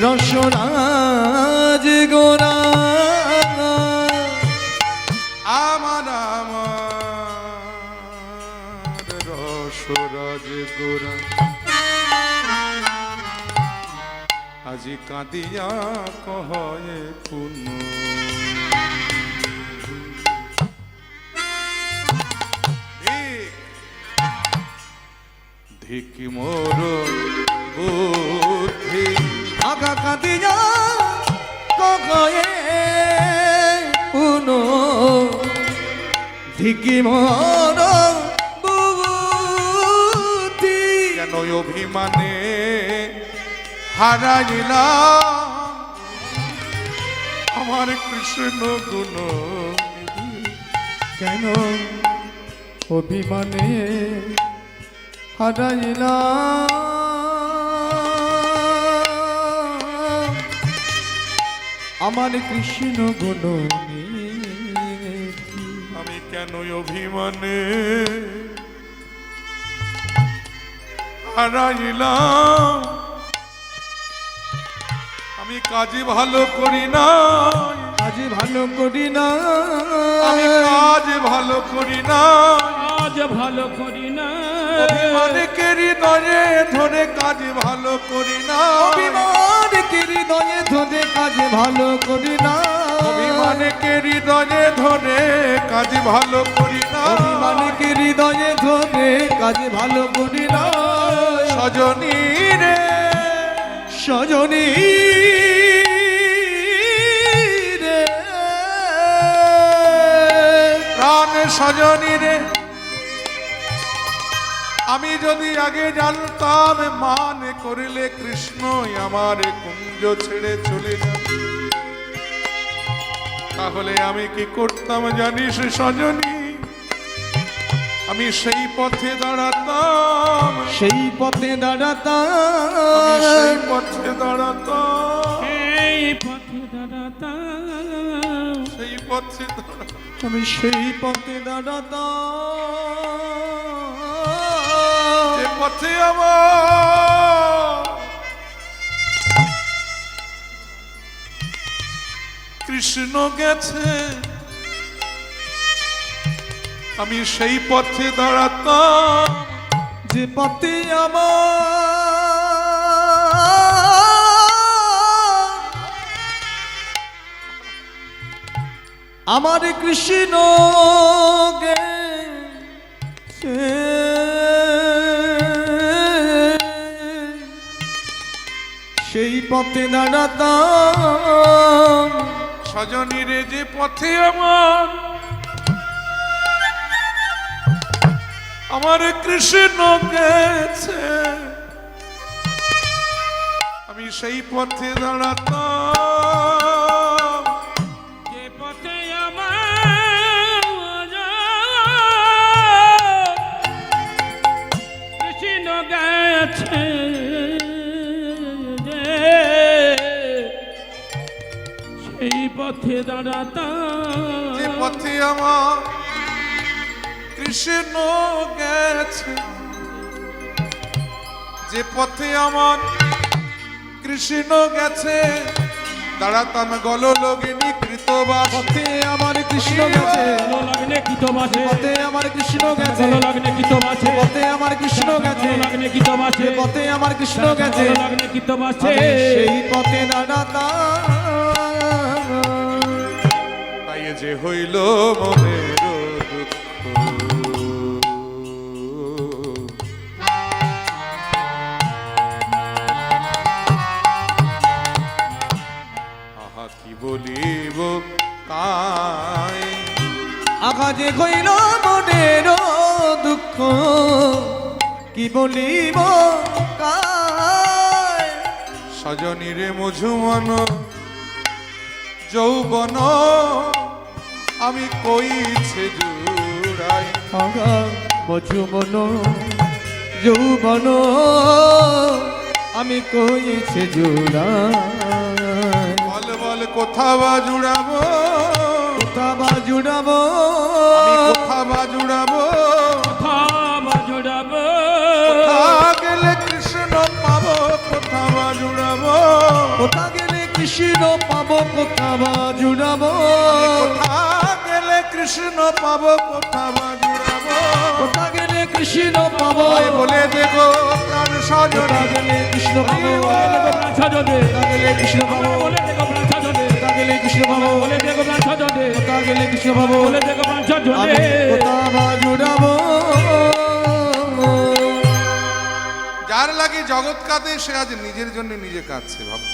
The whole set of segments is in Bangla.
রসরাজ গোরা আমার আমার রসরাজ গোরা আজি কাঁদিয়া কহে পুনঃ ধিকি মোর বুদ্ধি আগা কাঁদিয়া কয়ে পুনো ধিকি মন বুদ্ধি কেন অভিমানে হারাইলাম আমার কৃষ্ণ গুণ কেন অভিমানে হারাইলাম আমার কৃষ্ণ গুণ আমি কেন অভিমানে হারাইলাম আমি কাজে ভালো করি না কাজ ভালো করি না আমি কাজ ভালো করি না কাজ ভালো করি না অভিমানকে হৃদয়ে ধরে কাজ ভালো করি না অভিমানকে হৃদয়ে ধরে কাজ ভালো করি না অভিমানকে হৃদয়ে ধরে কাজ ভালো করি না অভিমানকে হৃদয়ে ধরে কাজ ভালো করি না সজনী রে সজনী রে প্রাণ সজনী রে আমি যদি আগে জানতাম মান করিলে কৃষ্ণই আমার কুঞ্জ ছেড়ে চলে যাবে তাহলে আমি কি করতাম জানিস সজনী আমি সেই পথে দাঁড়াতাম সেই পথে দাঁড়াতাম আমি সেই পথে দাঁড়াতাম এই পথে দাঁড়াতাম সেই পথে দাঁড়াতাম আমি সেই পথে দাঁড়াতাম যে পথে আমার কৃষ্ণ গেছে আমি সেই পথে দাঁড়াতাম যে পথে আমার কৃষ্ণ গেছে সেই পথে দাঁড়াতাম সজনী রে যে পথে আমার কৃষ্ণ গেছে আমি সেই পথে দাঁড়াতাম যে পথে আমার কৃষ্ণ গেছে সেই পথে দাঁড়াতাম যে পথে আমার কৃষ্ণ গেছে যে পথে আমার কৃষ্ণ গেছে দাঁড়াতাম গললগিনী কৃতবাস পথে আমার কৃষ্ণ গেছে ভালো লাগলে কি তো বাঁচে পথে আমার কৃষ্ণ গেছে ভালো লাগলে কি তো বাঁচে পথে আমার কৃষ্ণ গেছে ভালো লাগলে কি তো বাঁচে পথে আমার কৃষ্ণ গেছে ভালো লাগলে কি তো বাঁচে আমি সেই পথে দাঁড়াতাম তাই যে হইল মনের দুঃখ আহা কি বলিব কাই আঘাতে কইল মনের দুঃখ কি বলিব কায় সজনী রে মধুমন যৌবন আমি কইছে জুড়াই আগা মধুমন যৌবন আমি কইছে জোড়া বল বল কোথা বা জুড়াবো কোথা বা জুড়াবো আমি কোথা বা জুড়াবো জোড়াবো কোথা গেলে কৃষ্ণ পাবো কোথা বা জুড়াবো বা জুড়াবো কোথা গেলে কৃষ্ণ পাবো, কোথা বা জুড়াবো, কোথা গেলে কৃষ্ণ পাবো ওই বলে দেখো প্রাণ কোথা সজনে, গেলে কৃষ্ণ পাবো বলে দেখো প্রাণ সাজনে, কোথা গেলে কৃষ্ণ পাবো বলে দেখো প্রাণ সাজনে, কোথা গেলে কৃষ্ণ পাবো বলে দেখো প্রাণ সাজনে, কোথা গেলে কৃষ্ণ পাবো বলে দেখো প্রাণ সাজনে। আমি কোথা বা জুড়াবো যার লাগে জগৎ কাঁদে সে আজ নিজের জন্য নিজে কাঁদছে। ভাবো,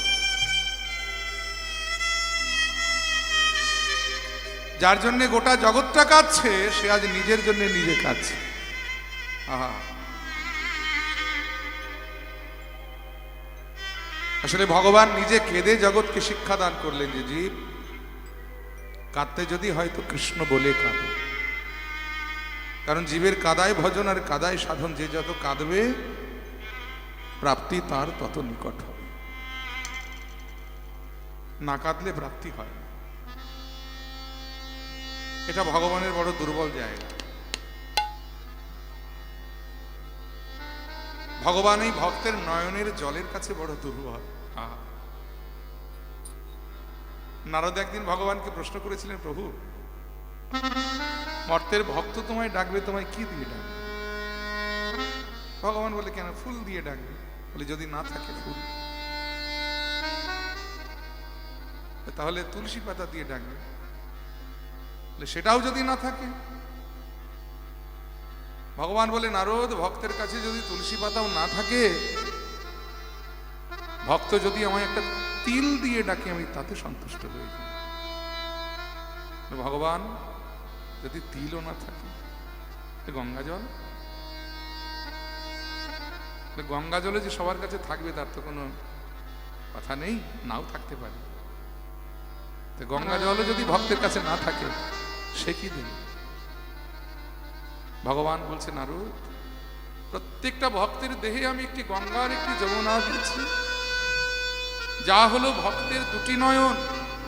যার জন্য গোটা জগৎটা কাঁদছে সে আজ নিজের জন্য নিজে কাঁদছে। আহা, আসলে ভগবান নিজে কেঁদে জগৎকে শিক্ষা দান করলেন যে জীব কাঁদতে যদি হয়তো কৃষ্ণ বলে কাঁদো, কারণ জীবের কাদায় ভজন আর কাদায় সাধন, যে যত কাঁদবে প্রাপ্তি তার তত নিকট হবে। না কাঁদলে প্রাপ্তি হয় না। এটা ভগবানের বড় দুর্বল জায়গা। ভগবান এই ভক্তের নয়নের জলের কাছে বড় দুর্বল। আহা, নারদ একদিন ভগবানকে প্রশ্ন করেছিলেন, প্রভু মর্তের ভক্ত তোমায় ডাকবে, তোমায় কি দিয়ে ডাকবে? ভগবান বলে, কেন ফুল দিয়ে ডাকবে? বলে, যদি না থাকে ফুল তাহলে তুলসী পাতা দিয়ে ডাকবে। বলে, সেটাও যদি না থাকে? ভগবান বলে, নারদ ভক্তের কাছে যদি তুলসী পাতাও না থাকে, ভক্ত যদি আমায় একটা তিল দিয়ে ডাকে আমি তাতে সন্তুষ্ট হয়ে যাই। ভগবান যদি তিলও না থাকে, গঙ্গা জল, গঙ্গা জলে যে সবার কাছে থাকবে তার তো কোনো কথা নেই, নাও থাকতে পারে। তো গঙ্গা জলও যদি ভক্তের কাছে না থাকে সে কি দেবে? ভগবান বলছে, নারদ প্রত্যেকটা ভক্তের দেহে আমি একটি গঙ্গার একটি যমুনা দিয়েছি, যা হলো ভক্তের দুটি নয়ন।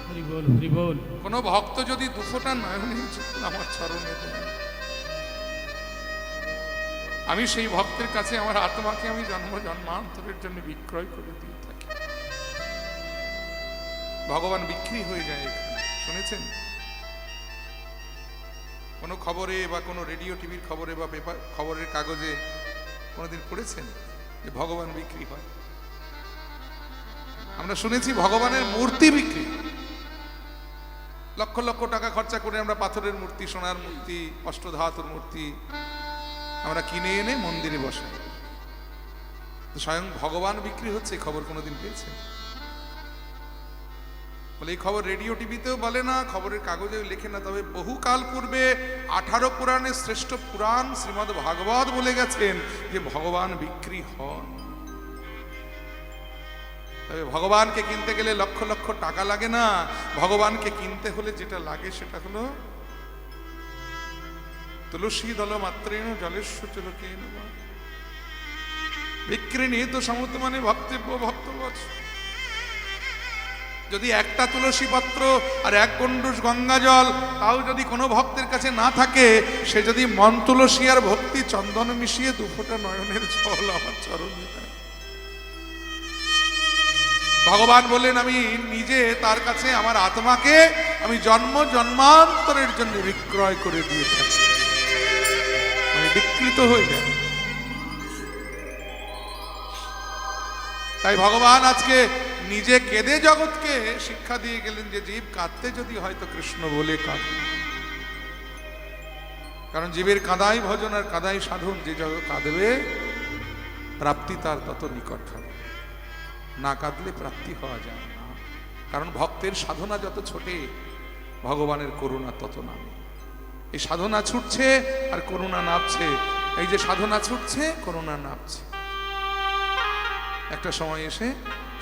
হরি বল, হরি বল। কোন ভক্ত যদি দুফোটা নয়নের জল আমার চরণে দেয়, আমি সেই ভক্তের কাছে আমার আত্মাকে আমি জন্ম জন্মান্তরের জন্য বিক্রয় করে দিয়ে থাকি। ভগবান বিক্রি হয়ে যায় এখানে। শুনেছেন কোন খবরে বা কোন রেডিও টিভির খবরে বা পেপার খবরের কাগজে কোনোদিন পড়েছেন যে ভগবান বিক্রি হয়? আমরা শুনেছি ভগবানের মূর্তি বিক্রি, লক্ষ লক্ষ টাকা খরচা করে আমরা পাথরের মূর্তি, সোনার মূর্তি, অষ্টধাতুর মূর্তি আমরা কিনে এনে মন্দিরে বসাই। স্বয়ং ভগবান বিক্রি হচ্ছে, এই খবর কোনোদিন পেয়েছে? বলে, এই খবর রেডিও টিভিতেও বলে না, খবরের কাগজেও লেখে না, তবে বহুকাল পূর্বে 18 পুরাণের শ্রেষ্ঠ পুরাণ শ্রীমদ্ ভাগবত বলে গেছেন যে ভগবান বিক্রি হন। তবে ভগবানকে কিনতে গেলে লক্ষ লক্ষ টাকা লাগে না, ভগবানকে কিনতে হলে যেটা লাগে সেটা হলো তুলসী দল মাত্রেণ জলেস্য চলকেন বিক্রি নিহিত সমুদ্র মানে ভক্তব্য ভক্তবৎস। যদি একটা তুলসী পত্র আর এক গণ্ডূষ গঙ্গা জল তাও যদি কোনো ভক্তের কাছে না থাকে, সে যদি মন তুলসী আর ভক্তি চন্দন মিশিয়ে দুফোঁটা নয়নের জল আমার চরণে দেয়, ভগবান বললেন আমি নিজে তার কাছে আমার আত্মাকে আমি জন্ম জন্মান্তরের জন্য বিক্রয় করে দিয়ে থাকি, আমি বিকৃত হয়ে যায়। তাই ভগবান আজকে নিজে কেঁদে জগৎকে শিক্ষা দিয়ে গেলেন যে জীব কাঁদতে যদি হয়তো কৃষ্ণ বলে কাঁদবে, কারণ জীবের কাঁদাই ভজন আর কাঁদাই সাধন, যে জগৎ কাঁদবে প্রাপ্তি তার তত নিকট হবে। না কাঁদলে প্রাপ্তি হওয়া যায় না, কারণ ভক্তের সাধনা যত ছোটে ভগবানের করুণা তত নামে। এই সাধনা ছুটছে আর করুণা নামছে, এই যে সাধনা ছুটছে করুণা নামছে, একটা সময় এসে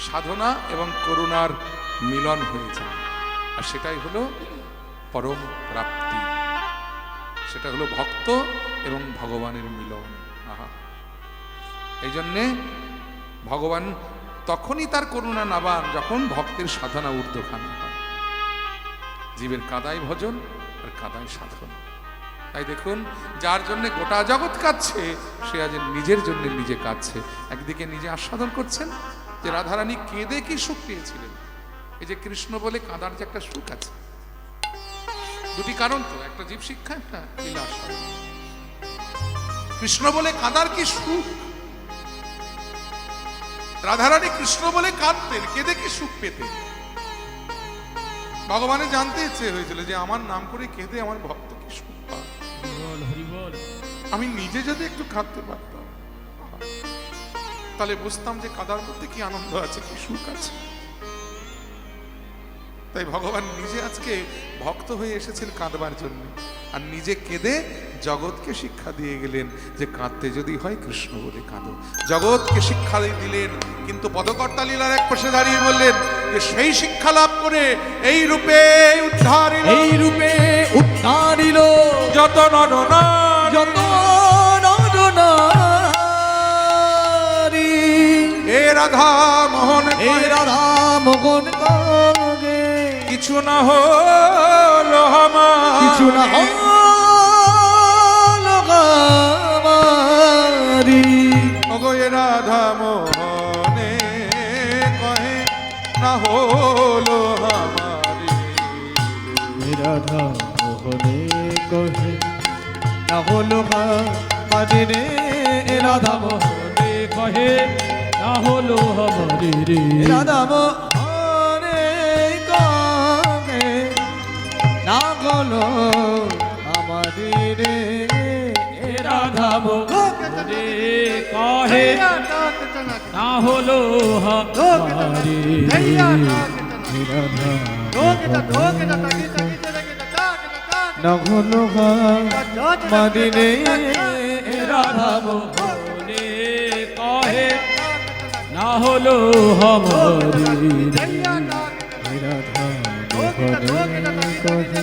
সাধনা এবং করুণার মিলন হয়ে যায়, আর সেটাই হলো পরম প্রাপ্তি, সেটা হলো ভক্ত এবং ভগবানের মিলন। আহা, এই জন্যে ভগবান তখনই তার করুণা নাবান যখন ভক্তের সাধনা ঊর্ধ্বখানে হয়, জীবের কাদায় ভজন আর কাদায় সাধন। তাই দেখুন, যার জন্য গোটা জগৎ কাঁদছে সে আজ নিজের জন্য নিজে কাঁদছে। একদিকে নিজে আস্বাদন করছেন যে রাধারানী কেঁদে কি সুখ পেয়েছিলেন, এই যে কৃষ্ণ বলে কাঁদার যে একটা সুখ আছে, দুটি কারণ তো, একটা জীব শিক্ষা, একটা বিলাস। কৃষ্ণ বলে কাঁদার কি সুখ! রাধারানী কৃষ্ণ বলে কাঁদতেন, কেঁদে কি সুখ পেতেন। ভগবানের জানতে ইচ্ছে হয়েছিল যে আমার নাম করে কেঁদে আমার ভক্ত কি সুখ পায়। আমি নিজে যদি একটু কাঁদতে পারতাম, তাহলে বুঝতাম যে কাঁদার মধ্যে কি আনন্দ আছে, কি সুখ আছে। তাই ভগবান নিজে আজকে ভক্ত হয়ে এসেছেন কাঁদবার জন্য, আর নিজে কেঁদে জগৎকে শিক্ষা দিয়ে গেলেন যে কাঁদতে যদি হয় কৃষ্ণ বলে কাঁদো। জগৎকে শিক্ষা দিলেন, কিন্তু পদকর্তা লীলার এক পাশে দাঁড়িয়ে বললেন যে সেই শিক্ষা লাভ করে এই রূপে উদ্ধারিল, এই রূপে উদ্ধারিল যত নরনারী, যত নরনারী। এ রাধা মোহন, এ রাধা মোহন কাগে, কিছু না হলো আমার, কিছু না হলো আমারি। ওগো এ রাধা মোহনে কহে না হলো আমারি, রাধা মোহনে কহে না হলো আমারি রে। রাধা মোহনে কহে না হলো আমারি রে, রাধা মোহনে কহে না হলো আমারি রে। রাধা মোহনে কহে না হলো আমারি রে, রাধা না হলো আমারি রে। রাধা মোহনে কহে না হলো আমারি রে, রাধা মোহনে কহে না হলো আমারি রে। রাধা মোহনে কহে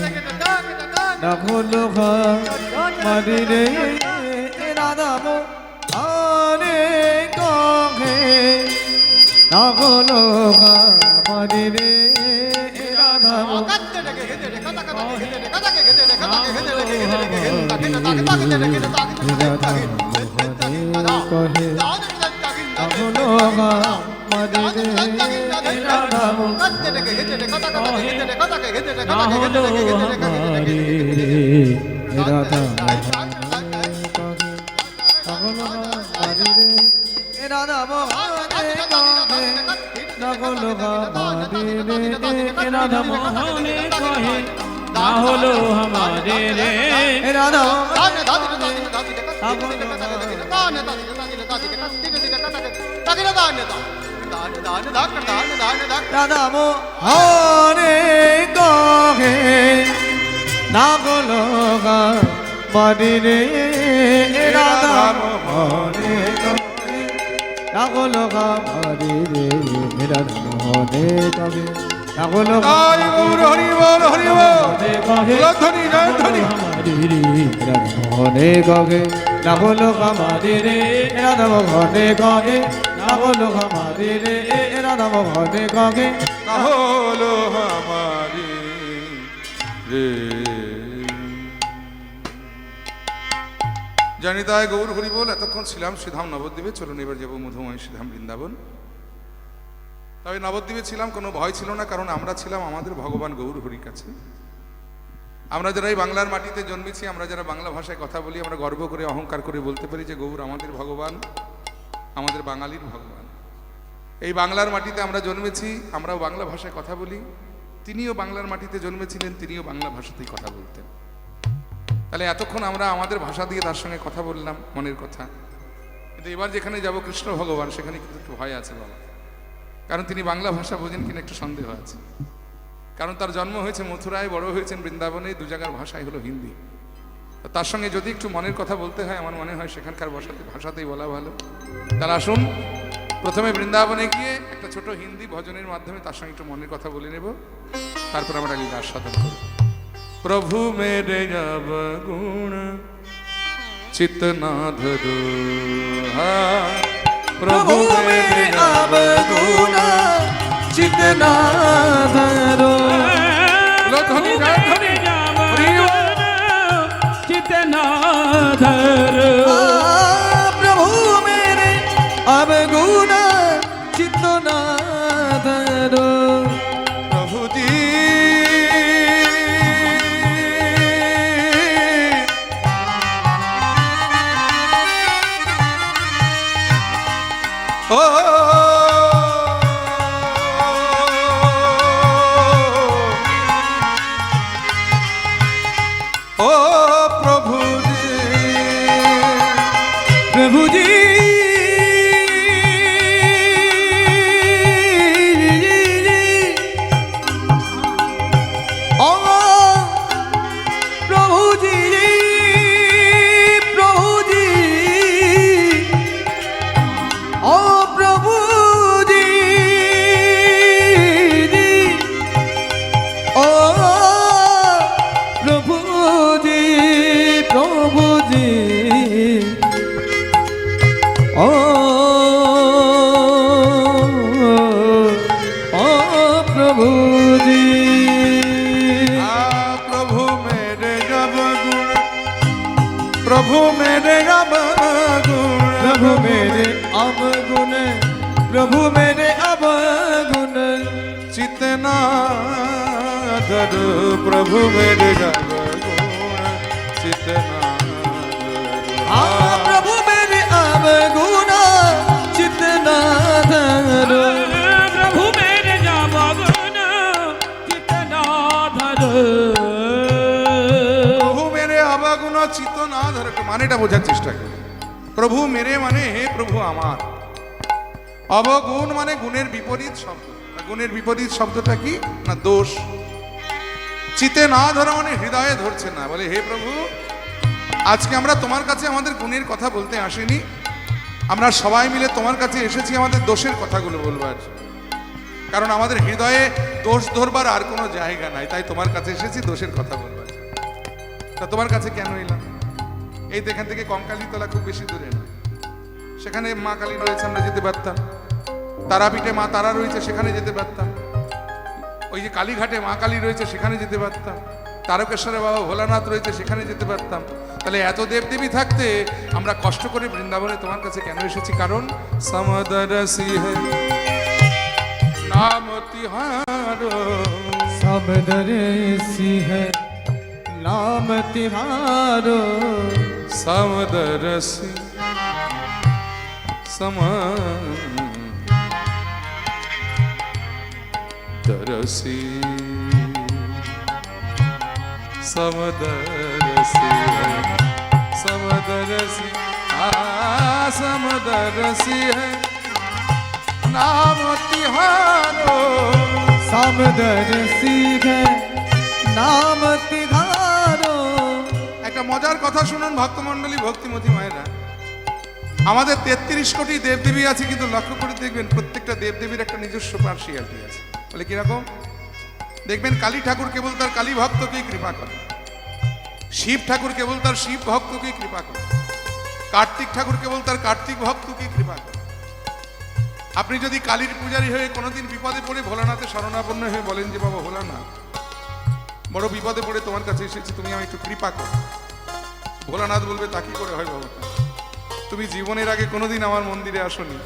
না হলো আমারি রে। রাধা কহে না হলো আমারি রে। রাধা না হলো আমারি রে, রাধা রাধা মোহনে কহে না হলো আমারি রে। রাধা মোহনে কহে না হলো আমারি রে, রাধা রাধা মোহনে কহে না হলো আমারি রে। রাধা মোহনে কহে না হলো আমারি রে। রাধা মোহনে কহে না হলো জয় গৌর হরি বল, হরি বল, কহে জয়ধ্বনি জয়ধ্বনি। আমারি রে, রাধা মোহনে কহে না হলো আমারি রে। রাধা মোহনে কহে না হলো আমারি রে। রাধা মোহনে কহে না হলো আমারি রে। জানি তাই গৌর হরি বল। এতক্ষণ ছিলাম শ্রীধাম নবদ্বীপে, চলুন এবার যাবো মধুময় শ্রীধাম বৃন্দাবন। তবে নবদ্বীপে ছিলাম কোনো ভয় ছিল না, কারণ আমরা ছিলাম আমাদের ভগবান গৌর হরির কাছে। আমরা যারা এই বাংলার মাটিতে জন্মেছি, আমরা যারা বাংলা ভাষায় কথা বলি, আমরা গর্ব করে অহংকার করে বলতে পারি যে গৌর আমাদের ভগবান, আমাদের বাঙালির ভগবান। এই বাংলার মাটিতে আমরা জন্মেছি, আমরাও বাংলা ভাষায় কথা বলি। তিনিও বাংলার মাটিতে জন্মেছিলেন, তিনিও বাংলা ভাষাতেই কথা বলতেন। তাহলে এতক্ষণ আমরা আমাদের ভাষা দিয়ে তার সঙ্গে কথা বললাম মনের কথা, কিন্তু এবার যেখানে যাব কৃষ্ণ ভগবান, সেখানে কিন্তু একটু ভয় আছে বাবা, কারণ তিনি বাংলা ভাষা বোঝেন কিনা একটু সন্দেহ আছে। কারণ তার জন্ম হয়েছে মথুরায়, বড় হয়েছেন বৃন্দাবনে, দু জায়গার ভাষাই হলো হিন্দি। তার সঙ্গে যদি একটু মনের কথা বলতে হয়, আমার মনে হয় সেখানকার ভাষাতেই বলা ভালো। তাহলে আসুন প্রথমে বৃন্দাবনে গিয়ে একটা ছোট হিন্দি ভজনের মাধ্যমে তার সঙ্গে একটু মনের কথা বলে নেব, তারপর আমরা লীলা আস্বাদন করব। প্রভু মেরে অবগুণ চিত্তনা ধরো, প্রভু মেরে অবগুণ চিত্তনা ধরো। ধ্বনি ধ্বনি চিতনা ধরো, প্রভু মেরে অবগুণ চিত্তনা ধরো। ओ ओ प्रभु जी प्रभु जी ओ प्रभु जी प्रभु जी ओ प्रभु जी ओ प्रभु जी प्रभु जी ओ प्रभु जी प्रभु मेरे अवगुण प्रभु मेरे अवगुण प्रभु मेरे अवगुण प्रभु मेरे अवगुण चितना धर प्रभु मेरे अवगुण चितना आ प्रभु मेरे अवगुण चितना धरो प्रभु मेरे अवगुण चितना धरो প্রভু মেরে অবগুণ চিত না ধর একটু মানেটা বোঝার চেষ্টা করি প্রভু মেরে মানে হে প্রভু আমার অবগুণ মানে গুণের বিপরীত শব্দ আর গুণের বিপরীত শব্দটা কি না দোষ চিতে না ধরা মানে হৃদয়ে ধরছে না বলে হে প্রভু আজকে আমরা তোমার কাছে আমাদের গুণের কথা বলতে আসিনি আমরা সবাই মিলে তোমার কাছে এসেছি আমাদের দোষের কথাগুলো বলবার জন্য। কারণ আমাদের হৃদয়ে দোষ ধরবার আর কোনো জায়গা নাই তাই তোমার কাছে এসেছি দোষের কথা বলবার জন্য। তা তোমার কাছে কেন এলাম এই তো এখান থেকে কঙ্কালীতলা খুব বেশি দূরে না সেখানে মা কালী রয়েছে আমরা যেতে পারতাম তারাপীঠে মা তারা রয়েছে সেখানে যেতে পারতাম ওই যে কালীঘাটে মা কালী রয়েছে সেখানে যেতে পারতাম তারকেশ্বরে বাবা ভোলানাথ রয়েছে সেখানে যেতে পারতাম তাহলে এত দেবদেবী থাকতে আমরা কষ্ট করে বৃন্দাবনে তোমার কাছে কেন এসেছি কারণ সমদরসি হে নাম তিহারো समदरसी है नाम तिहारो समदरसी समदरसी समदरसी समदरसी समदरसी है नाम तिहारो समदरसी है नाम तिहारो একটা মজার কথা শুনুন ভক্তমণ্ডলী ভক্তিমতী মায়েরা আমাদের 33 কোটি দেবদেবী আছে কিন্তু লক্ষ্য করে দেখবেন প্রত্যেকটা দেবদেবীর একটা নিজস্ব পার্সিয়ালিটি আছে বলে কিরকম দেখবেন কালী ঠাকুর কেবল তার কালী ভক্তকেই কৃপা করে শিব ঠাকুর কেবল তার শিব ভক্তকেই কৃপা করে কার্তিক ঠাকুর কেবল তার কার্তিক ভক্তকেই কৃপা করে আপনি যদি কালীর পূজারী হয়ে কোনোদিন বিপদে পড়ে ভোলানাথে শরণাপন্ন হয়ে বলেন যে বাবা ভোলানাথ বড় বিপদে পড়ে তোমার কাছে এসেছি তুমি আমায় একটু কৃপা করো ভোলানাথ বলবে তা কি করে হয় বাবা তুমি জীবনের আগে কোনোদিন আমার মন্দিরে আসোনি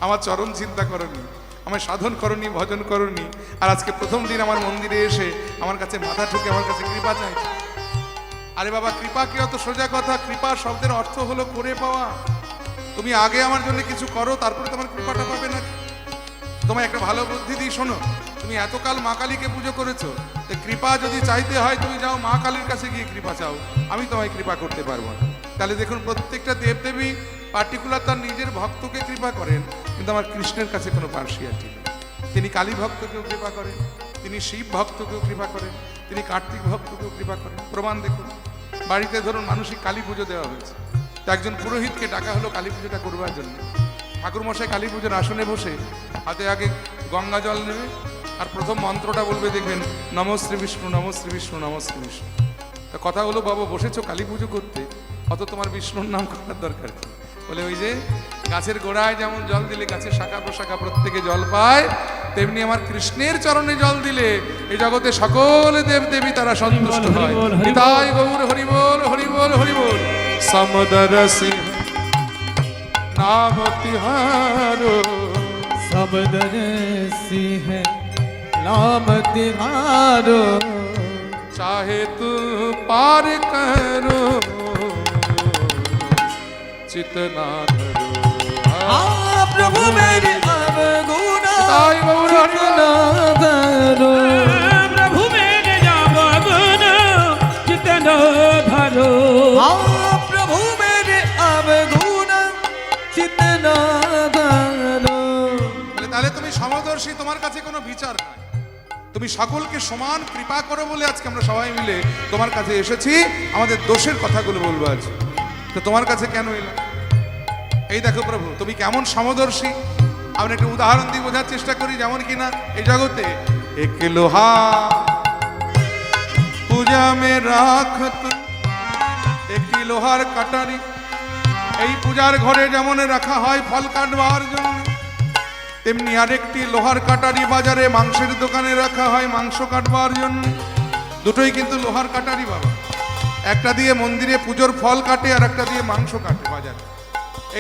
আমার চরণ চিন্তা করনি আমার সাধন করনি ভজন করনি আর আজকে প্রথম দিন আমার মন্দিরে এসে আমার কাছে মাথা ঠুকে আমার কাছে কৃপা চাইছে আরে বাবা কৃপা কি অত সোজা কথা কৃপা শব্দের অর্থ হলো করে পাওয়া তুমি আগে আমার জন্য কিছু করো তারপরে তোমার কৃপাটা পাবে না তোমায় একটা ভালো বুদ্ধি দিই শোনো তুমি এতকাল মা কালীকে পুজো করেছো তো কৃপা যদি চাইতে হয় তুমি যাও মা কালীর কাছে গিয়ে কৃপা চাও আমি তোমায় কৃপা করতে পারবো না তাহলে দেখুন প্রত্যেকটা দেবদেবী পার্টিকুলার তার নিজের ভক্তকে কৃপা করেন কিন্তু আমার কৃষ্ণের কাছে কোনো পার্সিয়ালিটি নেই তিনি কালী ভক্তকেও কৃপা করেন তিনি শিব ভক্তকেও কৃপা করেন তিনি কার্তিক ভক্তকেও কৃপা করেন প্রমাণ দেখুন বাড়িতে ধরুন মানসিক কালী পুজো দেওয়া হয়েছে তো একজন পুরোহিতকে ডাকা হলো কালী পুজোটা করবার জন্য ঠাকুরমশাই কালী পুজোর আসনে বসে হাতে আগে গঙ্গা জল নেবে আর প্রথম মন্ত্রটা বলবে দেখবেন নম শ্রী বিষ্ণু নম শ্রী বিষ্ণু নম শ্রী বিষ্ণু তা কথা হলো বাবা বসেছো কালী পুজো করতে অত তোমার বিষ্ণুর নাম করার দরকার কি বলে ওই যে গাছের গোড়ায় যেমন জল দিলে গাছের শাখা প্রশাখা প্রত্যেকে জল পায় তেমনি আমার কৃষ্ণের চরণে জল দিলে এই জগতে সকল দেবদেবী তারা সন্তুষ্ট হয় নিতাই গৌর হরি বল হরি বল হরি বল সমদরসি नाम तिहारो समदरसी है नाम तिहारो चाहे तू पार करो चितना धरो प्रभु मेरे अवगुण তাই গৌর হরি বল। धरो प्रभु मेरे अवगुण चितन धरो हाँ प्रभु मेरे अवगुण चितना धरो। তাহলে তুমি সমদর্শী, তোমার কাছে কোনো বিচার নাই, তুমি সকলকে সমান কৃপা করো বলে আজকে আমরা সবাই মিলে তোমার কাছে এসেছি, আমাদের দোষের কথাগুলো বলবো আজ। তো তোমার কাছে কেন এলাম? এই দেখো প্রভু, তুমি কেমন সমদর্শী। আমরা একটা উদাহরণ দিয়ে বোঝার চেষ্টা করি, যেমন কিনা এই জগতে এক লোহা পূজা মে রাখত, একটি লোহার কাটারি এই পূজার ঘরে যেমন রাখা হয় ফল কাটবার জন্য, তেমনি আরেকটি লোহার কাটারি বাজারে মাংসের দোকানে রাখা হয় মাংস কাটবার জন্য। দুটোই কিন্তু লোহার কাটারি বাবা, একটা দিয়ে মন্দিরে পুজোর ফল কাটে আর একটা দিয়ে মাংস কাটে বাজারে।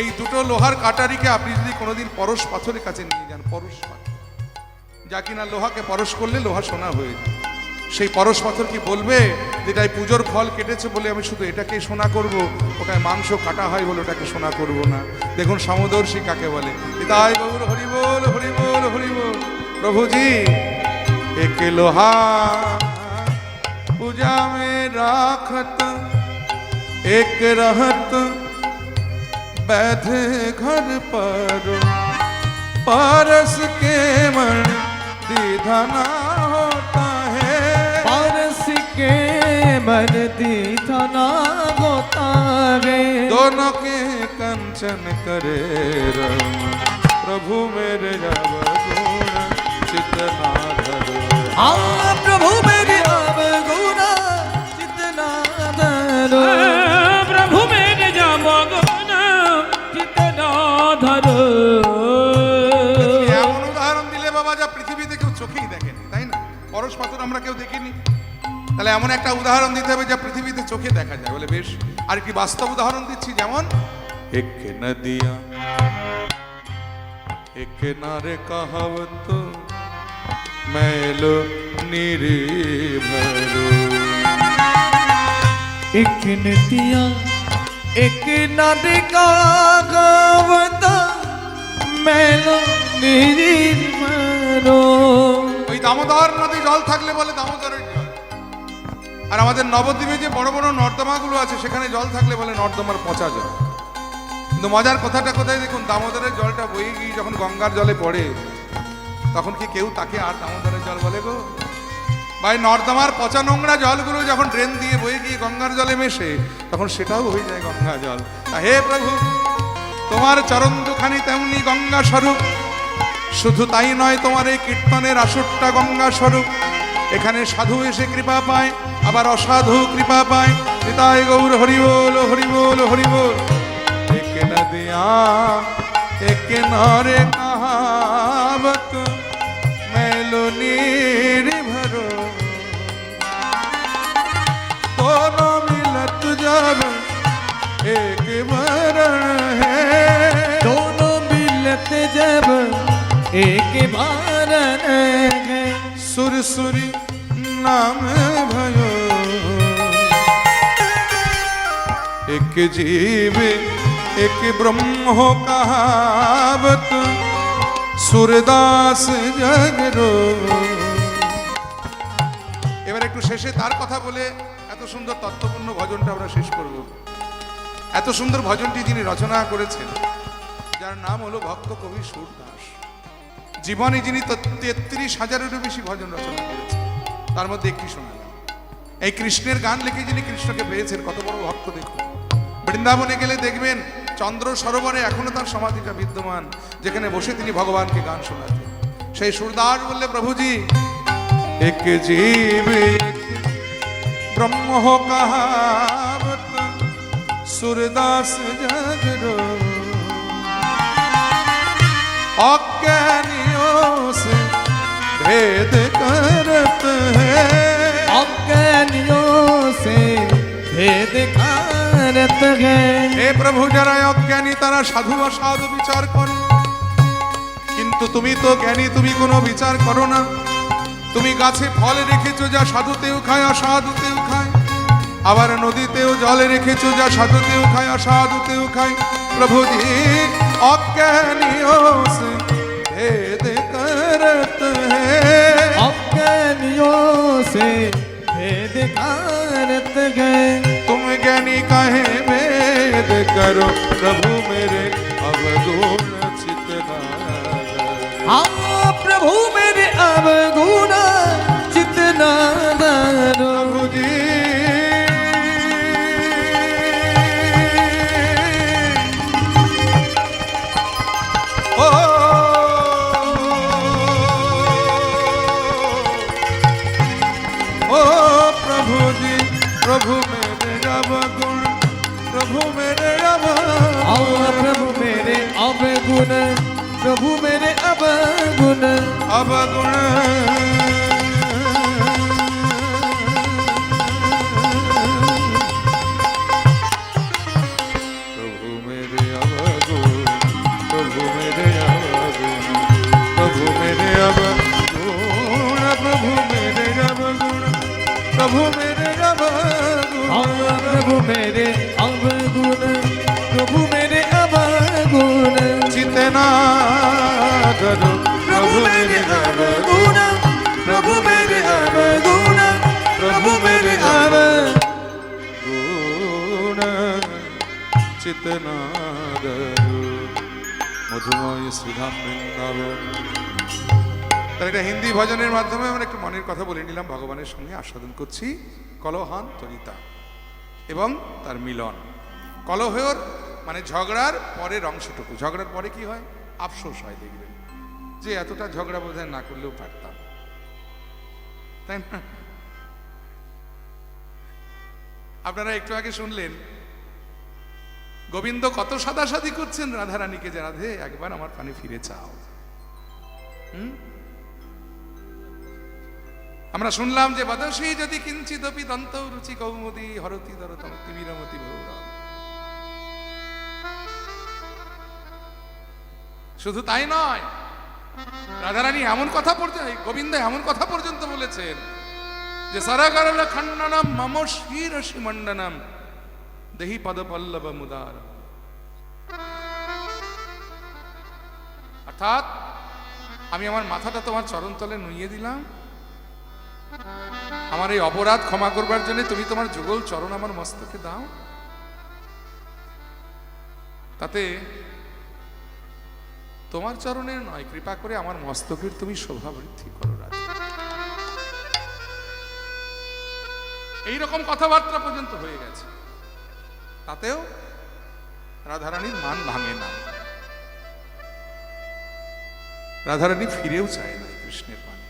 এই দুটো লোহার কাটারিকে আপনি যদি কোনোদিন পরশ পাথরের কাছে নিয়ে যান, পরশ পাথর যা কিনা লোহাকে পরশ করলে লোহা সোনা হয়ে যায়, সেই পরশ পাথর কি বলবে যেটাই পুজোর ফল কেটেছে বলে আমি শুধু এটাকে সোনা করব, ওটায় মাংস কাটা হয় বলে ওটাকে সোনা করব না? দেখুন সমদর্শী কাকে বলে। তাই গৌর হরি বল, হরি বল, হরি বল। প্রভুজি এক লোহা पूजा में राखत, एक रहत बैध घर पर, पारस के मन दीधना होता है, पारस के मन दीथना होता है। दोनों के कंचन करे रम, प्रभु मेरे अवगुण चितना धरो। हाँ प्रभु मेरे अवगुण चितना धरो प्रभु मेरे अवगुण चितन धरो। এমন উদাহরণ দিলে বাবা যা পৃথিবীতে কেউ চোখেই দেখেনি, তাই না? পরশ পাথর আমরা কেউ দেখিনি, তাহলে এমন একটা উদাহরণ দিতে হবে যা পৃথিবীতে চোখে দেখা যায়। বলে বেশ, আর কি বাস্তব উদাহরণ দিচ্ছি, যেমন এক নদিয়া এক নারে কহাবত मैलो निर्भरो। एक नदिया एक नदिका गावत मेलो निर्मलो। ওই দামোদর নদী জল থাকলে বলে দামোদরের জল, আর আমাদের নবদ্বীপে যে বড় বড় নর্দমাগুলো আছে সেখানে জল থাকলে বলে নর্দমার পচা জল। কিন্তু মজার কথাটা কোথায় দেখুন, দামোদরের জলটা বয়ে গিয়ে যখন গঙ্গার জলে পড়ে তখন কি কেউ তাকে আর দামোদরের জল বলে গো? ভাই নর্দমার পচা নোংরা জলগুলো যখন ড্রেন দিয়ে বয়ে গিয়ে গঙ্গার জলে মেশে তখন সেটাও হয়ে যায় গঙ্গা জল। হে প্রভু, তোমার চরণ দুখানি তেমনি গঙ্গা স্বরূপ। শুধু তাই নয়, তোমার এই কীর্তনের আসরটা গঙ্গা স্বরূপ। এখানে সাধু এসে কৃপা পায়, আবার অসাধু কৃপা পায়। নিতাই গৌর হরি বল, হরি বল, হরি বল। এক নদিয়া এক নারে কহাবত मैलो निर्भरो, दोनों मिलत जब एक वरण है, दोनों मिलत जब एक बारन है। सुरसुरी नाम भयो एक जीव एक ब्रह्म कहावत, সুরদাস জগরো। এবার একটু শেষে তার কথা বলে এত সুন্দর তত্ত্বপূর্ণ ভজনটা আমরা শেষ করব। এত সুন্দর ভজনটি যিনি রচনা করেছেন, যার নাম হলো ভক্ত কবি সুরদাস। জীবনে যিনি 33,000-এরও বেশি ভজন রচনা করেছেন, তার মধ্যে একটি শোনালাম। এই কৃষ্ণের গান লিখে যিনি কৃষ্ণকে পেয়েছেন, কত বড় ভক্ত দেখুন। বৃন্দাবনে গেলে দেখবেন চন্দ্র সরোবরে এখনো তার সমাধিটা বিদ্যমান, যেখানে বসে তিনি ভগবানকে গান শোনাতেন। সেই সুরদাস বললে, প্রভুজি এক জীব ব্রহ্ম কহাবত, সুরদাস জগরো, अज्ञानियों से भेद करत है, अज्ञानियों से भेद करत है। হে প্রভু, যারা অজ্ঞানী তারা সাধু অসাধু বিচার করে, কিন্তু তুমি তো জ্ঞানী, তুমি কোনো বিচার করো না। তুমি গাছে ফল রেখেছো, যা সাধুতেও খায় অসাধুতেও খায়। আবার নদীতেও জল রেখেছো, যা সাধুতেও খায় অসাধুতেও খায়। প্রভুজি অজ্ঞানীও সে भेद करत है, अज्ञानियों से भेद करत गए। तुम ज्ञानी काहे भेद करो, प्रभु मेरे अवगुण चित नादर। हाँ प्रभु मेरे अवगुण चित नादर। प्रभु जी प्रभु मेरे अवगुण, प्रभु मेरे प्रभु मेरे अवगुण, प्रभु मेरे अवगुण अवगुण। प्रभु मेरे अवगुण, प्रभु मेरे अवगुण, प्रभु मेरे अवगुण, प्रभु मेरे अवगुण, प्रभु मेरे प्रभु मेरे अवगुण, प्रभु मेरे अवगुण चितना करो। प्रभु मेरे अवगुण, प्रभु मेरे अवगुण, प्रभु मेरे अवगुण चितना करो। মধুময় সুধাম বৃন্দাবন। তার একটা হিন্দি ভজনের মাধ্যমে আমরা একটু মনের কথা বলে নিলাম, ভগবানের সঙ্গে আস্বাদন করছি কলহান তরিতা এবং তার মিলন। কলহের মানে ঝগড়ার পরের অংশটুকু। ঝগড়ার পরে কি হয়? আফসোস হয়, দেখবেন যে এতটা ঝগড়া বোধহয় না করলেও পারতাম, তাই না? আপনারা একটু আগে শুনলেন গোবিন্দ কত সাদাসাদি করছেন রাধারানীকে, যে রাধে একবার আমার পানে ফিরে চাও। আমরা শুনলাম যে বদসী যদি কিঞ্চিদপি দন্ত রুচি কৌমুদী হরতি দরতম তিমিরমতি ভৌর। শুধু তাই নয়, রাধারানী এমন কথা পড়তে, গোবিন্দ এমন কথা পর্যন্ত বলেছেন যে সরগরল খণ্ডনম মম শিরসি মণ্ডনম দেহি পদ পল্লব মুদার। অর্থাৎ আমি আমার মাথাটা তোমার চরণতলে নুইয়ে দিলাম, আমার এই অপরাধ ক্ষমা করবার জন্য তুমি তোমার যুগল চরণ আমার মস্তকে দাও, তাতে তোমার চরণের নয়, কৃপা করে আমার মস্তকের তুমি শোভা বৃদ্ধি করো রাধা। এইরকম কথাবার্তা পর্যন্ত হয়ে গেছে, তাতেও রাধারানীর মান ভাঙে না। রাধারানী ফিরেও চায় না কৃষ্ণের পানে।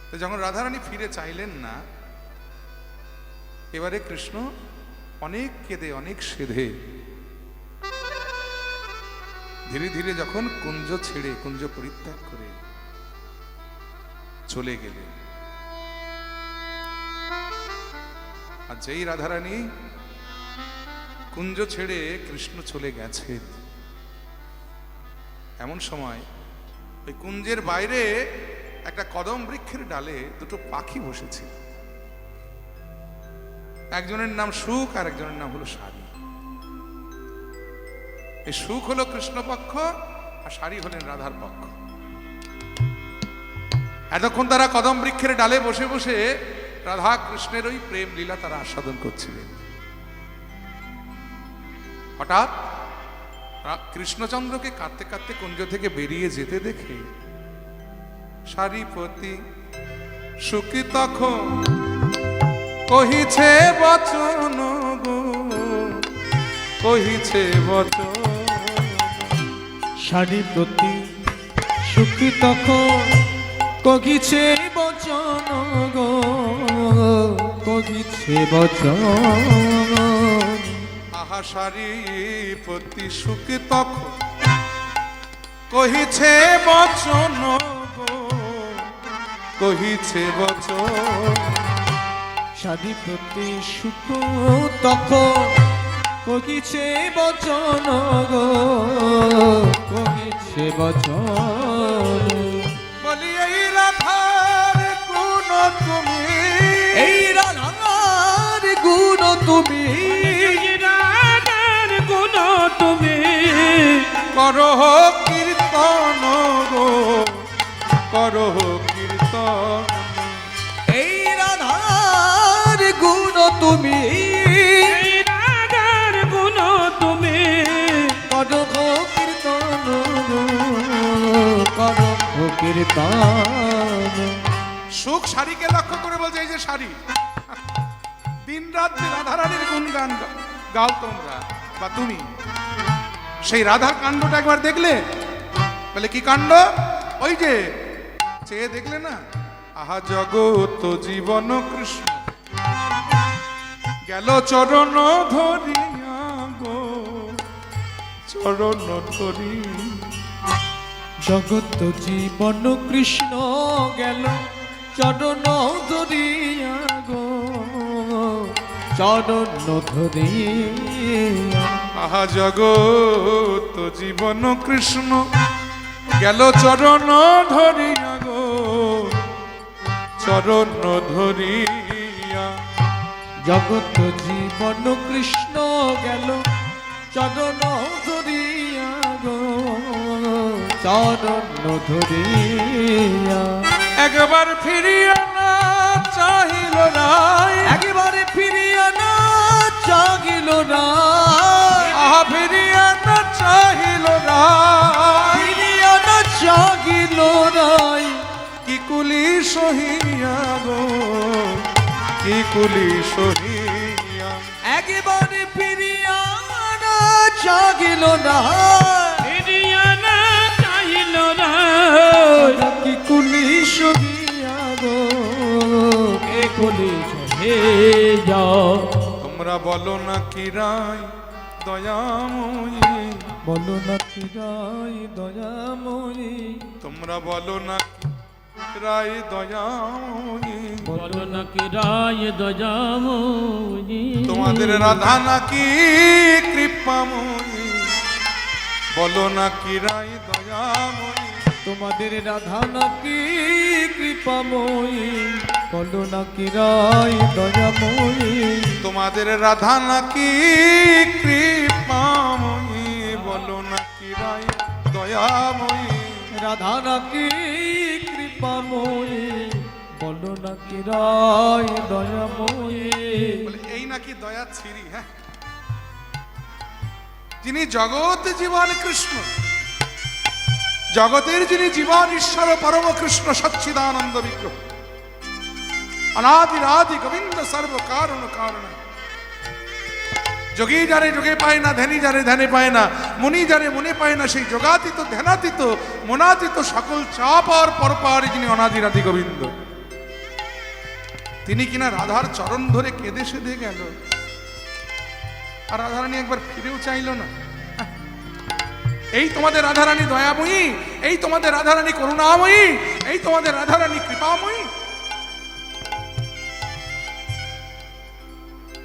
তো যখন রাধারানী ফিরে চাইলেন না, এবারে কৃষ্ণ অনেক কেঁদে অনেক সেধে ধীরে ধীরে যখন কুঞ্জ ছেড়ে কুঞ্জ পরিত্যাগ করে চলে গেলেন। আর যেই রাধারানী কুঞ্জ ছেড়ে কৃষ্ণ চলে গেছেন, এমন সময় ওই কুঞ্জের বাইরে একটা কদম বৃক্ষের ডালে দুটো পাখি বসেছিল। একজনের নাম সুখ আর একজনের নাম হলো সারি। এই সুখ হলো কৃষ্ণপক্ষ আর সারি হলেন রাধার পক্ষ। এতক্ষণ তারা কদম বৃক্ষের ডালে বসে বসে রাধা কৃষ্ণের ওই প্রেম লীলা তারা আস্বাদন করছিলেন। হঠাৎ কৃষ্ণচন্দ্রকে কাঁদতে কাঁদতে কুঞ্জ থেকে বেরিয়ে যেতে দেখে সারিপতি সুখী তখন কহিছে বচন গো, কহিছে বচন। সারিপতি সুখী তখন কহিছে বচন গো, কহিছে বচন। আহা সারিপতি সুখী তখন কহিছে বচন গো, কহিছে বচন। সারিপতি সুখ তখন কহিছে বচন গো, কহিছে বচন। বলি এই রাধার কোন তুমি এই রাধার গুণ তুমি রাধার গুণ তুমি করহ কীর্তন গো করহ কীর্তন এই রাধার গুণ তুমি এই রাধার গুণ তুমি করহ কীর্তন করহ কীর্তন সুখ শাড়িকে লক্ষ্য করে বলছে এই যে শাড়ি দিন রাত যে রাধারানীর গুণগান গাও তোমরা বা তুমি সেই রাধার কাণ্ডটা একবার দেখলে বলে কি কাণ্ড ওই যে চেয়ে দেখলে না আহা জগত জীবন কৃষ্ণ গেল চরণ ধরিয়া গো চরণ ধরি জগত জীবন কৃষ্ণ গেল চরণ ধরিয়া গো চরণ ধরিয়া আহা জগত জীবন কৃষ্ণ গেল চরণ ধরিয়া গো চরণ ধরিয়া জগত জীবন কৃষ্ণ গেল চরণ ধরিয়া গো চরণ ধরিয়া একবার ফিরিয়া না চাহিল রাই একেবারে ফিরিয়া না চাগিল না আহা ফিরিয়া না চাহিল রাই ফিরিয়া না চাগিল নাই কি কুলি সহিয়া গো কি কুলি সহিয়া একেবারে ফিরিয়া না চাগিল না ফিরিয়া না চাহিল না কি কুলি সহিয়া গো এ কলি হে যাও তোমরা বলো না কি রাই দয়াময়ী বলো না কি রায় দয়াময়ী তোমরা বলো না কি রাই দয়াময়ী বলো নাকি রায় দয়াময়ী তোমাদের রাধা নাকি কৃপাময়ী বলো না কি রাই দয়াময়ী তোমাদের রাধা নাকি কৃপাময়ী বলো না কি রায় দয়াময়ী তোমাদের রাধা নাকি কৃপাময়ী বলো না কি রাই দয়াময়ী রাধা নাকি কৃপাময়ী বলো না কি রায় দয়াময়ী বলে এই নাকি দয়া ছিরি হ্যাঁ যিনি জগৎ জীবন কৃষ্ণ জগতের যিনি জীবন ঈশ্বর পরম কৃষ্ণ সচ্চিদানন্দ বিগ্রহ অনাদি রাধি গোবিন্দ সর্ব কারণ কারণ যোগী যারে যোগে পায় না ধ্যানী যারে ধ্যানে পায় না মুনি যারে মনে পায় না সেই যোগাতীত ধ্যানাতীত মনাতীত সকল চাপ আর পরপারে যিনি অনাদি রাধি গোবিন্দ তিনি কিনা রাধার চরণ ধরে কেঁদে সেদে গেল আর রাধারানী একবার ফিরেও চাইল না এই তোমাদের রাধারানী দয়াময়ী এই তোমাদের রাধারানী করুণাময়ী এই তোমাদের রাধারানী কৃপাময়ী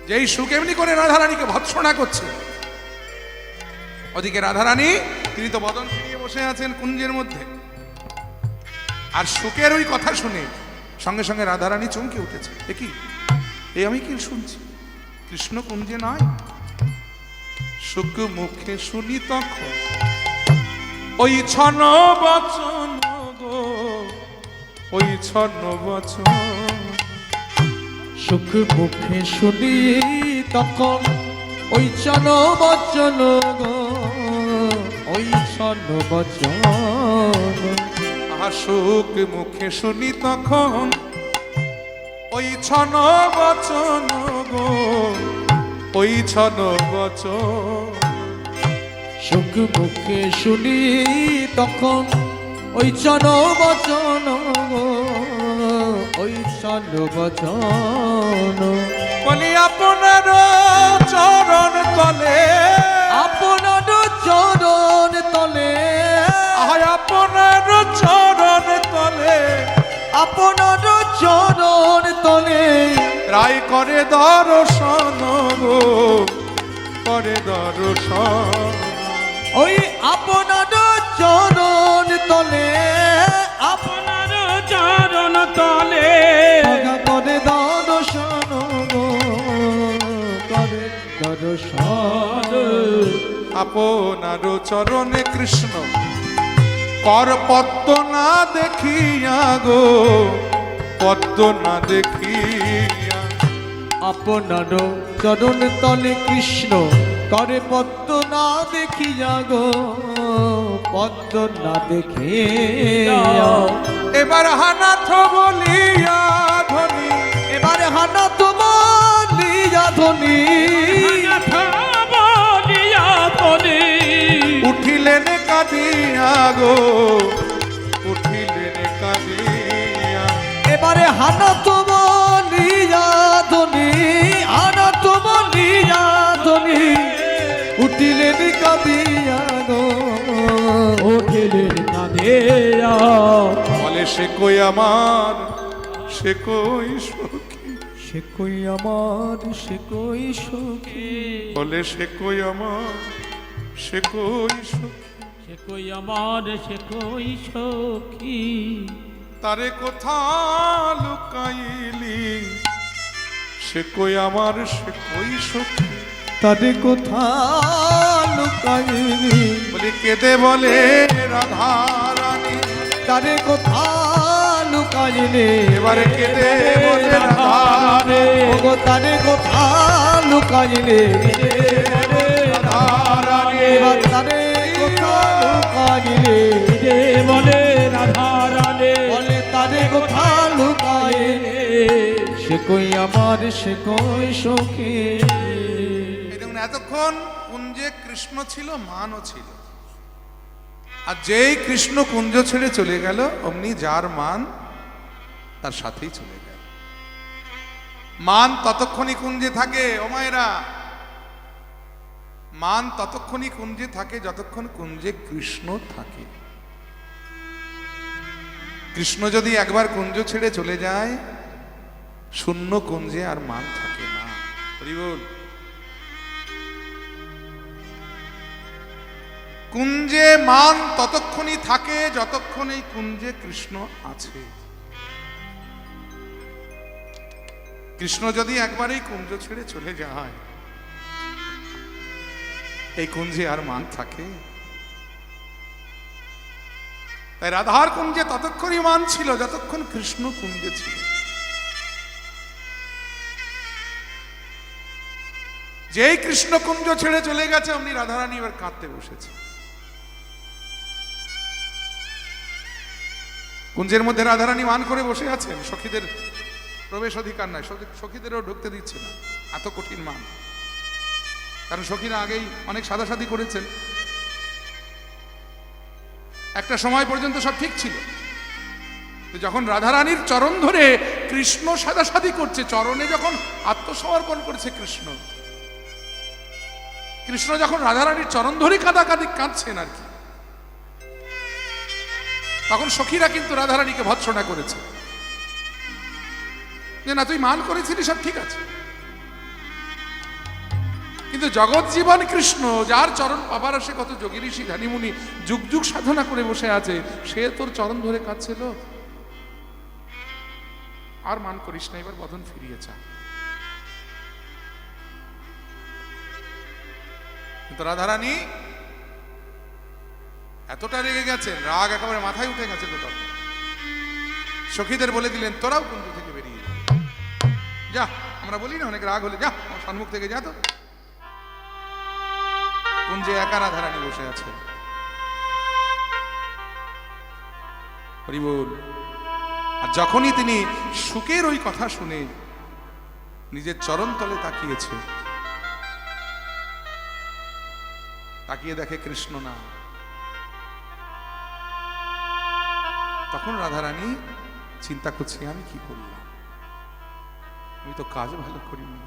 যেই সুখ এমনি করে রাধারানীকে ভৎসনা করছে ওদিকে রাধারানী তিনি তো বদন ফিরিয়ে বসে আছেন কুঞ্জের মধ্যে আর সুখের ওই কথা শুনে সঙ্গে সঙ্গে রাধারানী চমকে উঠেছে কি এই আমি কি শুনছি কৃষ্ণ কুঞ্জে নাই সুখ মুখে শুনি তখন ওই ছন বচন গো ওই ছন বচন সুখ মুখে শুনি তখন ওই চন বচন গো ওই চন বচন সুখ মুখে শুনি তখন ওই ছন বচন গো ওই ছন বচন সুখ মুখে শুনি তখন ওই চন বচন গো ওই চন বচন বলি আপনার চরণ তলে আপনার চরণ তলে আপনার চরণ তলে আপনার চরণ তলে রায় করে দর্শন গো করে দর্শন ওই আপনার চরণ তলে আপনার চরণ তলে করে দর্শন দর্শন গো করে দর্শন আপনার চরণে কৃষ্ণ কর পদ্ম না দেখিয়া গো, পদ্ম না দেখিয়া। আপনার চরণ তলে কৃষ্ণ করে পদ্ম না দেখিয়া গো, পদ্ম না দেখিয়া। এবার হানাথ বলিয়া ধ্বনি, এবার হানা তো বলিয়া ধ্বনি, উঠিলেন কাঁদিয়া গো, উঠিলেন কাঁদিয়া। এবারে হানা তো বলিয়া ধ্বনি, হানা তো বলিয়া ধ্বনি, উঠিলেন কাঁদিয়া গো, উঠিলেন কাঁদিয়া। বলে সে কই আমার, সে কই সখী, সে কই আমার, সে কই সখী, বলে সে কই আমার, সে কই সখী। সে কই আমার, সে কই সখী, তারে কোথা লুকাইলি, সে কই আমার, সে কই সখী। তারে কোথা লুকাইলি, বলি কেঁদে বলে রাধা রানী, তারে কোথা লুকাইলি, এবারে কেঁদে বলে রাধা রানী, ওগো তারে কোথা লুকাইলি, রাধা রানী। এবার তারে কোথা লুকাইলি, যে বলে রাধা রানে, বলে তারে কোথা লুকাইলি, সে কই আমার, সে কই সখী। এই দেখুন এতক্ষণ কুঞ্জে কৃষ্ণ ছিল, মানও ছিল, আর যেই কৃষ্ণ কুঞ্জ ছেড়ে চলে গেল অমনি যার মান তার সাথেই চলে গেল। মান ততক্ষণই কুঞ্জে থাকে ও মায়েরা, মান ততক্ষণই কুঞ্জে থাকে যতক্ষণ কুঞ্জে কৃষ্ণ থাকে। কৃষ্ণ যদি একবার কুঞ্জ ছেড়ে চলে যায়, শূন্য কুঞ্জে আর মান থাকে না। হরি বল। কুঞ্জে মান ততক্ষণই থাকে যতক্ষণ এই কুঞ্জে কৃষ্ণ আছে। কৃষ্ণ যদি একবার এই কুঞ্জ ছেড়ে চলে যায়, এই কুঞ্জে আর মান থাকে? তাই রাধার কুঞ্জে ততক্ষণই মান ছিল যতক্ষণ কৃষ্ণ কুঞ্জে ছিল। যেই কৃষ্ণ কুঞ্জ ছেড়ে চলে গেছে অমনি রাধারানী এবার কাঁদতে বসেছে। কুঞ্জের মধ্যে রাধারানী মান করে বসে আছেন, সখীদের প্রবেশ অধিকার নাই, সখীদেরও ঢুকতে দিচ্ছে না, এত কঠিন মান। কারণ সখীরা আগেই অনেক সাদাসাদি করেছেন, একটা সময় পর্যন্ত সব ঠিক ছিল। যখন রাধারানীর চরণ ধরে কৃষ্ণ সাদাসাদি করছে, চরণে যখন আত্মসমর্পণ করছে কৃষ্ণ, কৃষ্ণ যখন রাধারানীর চরণ ধরে কাঁদাকাঁদি কাঁদছেন আর কি, তখন সখীরা কিন্তু রাধারানীকে ভৎসনা করেছে যে না, তুই মান করেছিলি সব ঠিক আছে, কিন্তু জগৎ জীবন কৃষ্ণ, যার চরণ পাবার আসে কত যোগী ঋষি ধ্যানীমুনি যুগ যুগ সাধনা করে বসে আছে, সে তোর চরণ ধরে কাঁদছিল, আর মান করিস না, এবার বদন ফিরিয়ে চা। কিন্তু রাধারানী এতটা রেগে গেছেন, রাগ একেবারে মাথায় উঠে গেছে তো। তখন সখীদের বলে দিলেন, তোরাও কুঞ্জ থেকে বেরিয়ে যা। আমরা বলি না অনেক রাগ হলে, যা আমার সম্মুখ থেকে যা। তো কুঞ্জে একা রাধারানী বসে আছে। হরি বল। আর যখনই তিনি সুখের ওই কথা শুনে নিজের চরণ তলে তাকিয়েছে, তাকিয়ে দেখে কৃষ্ণ না, তখন রাধারানী চিন্তা করছে, আমি কি করলাম, আমি তো কাজ ভালো করিনি।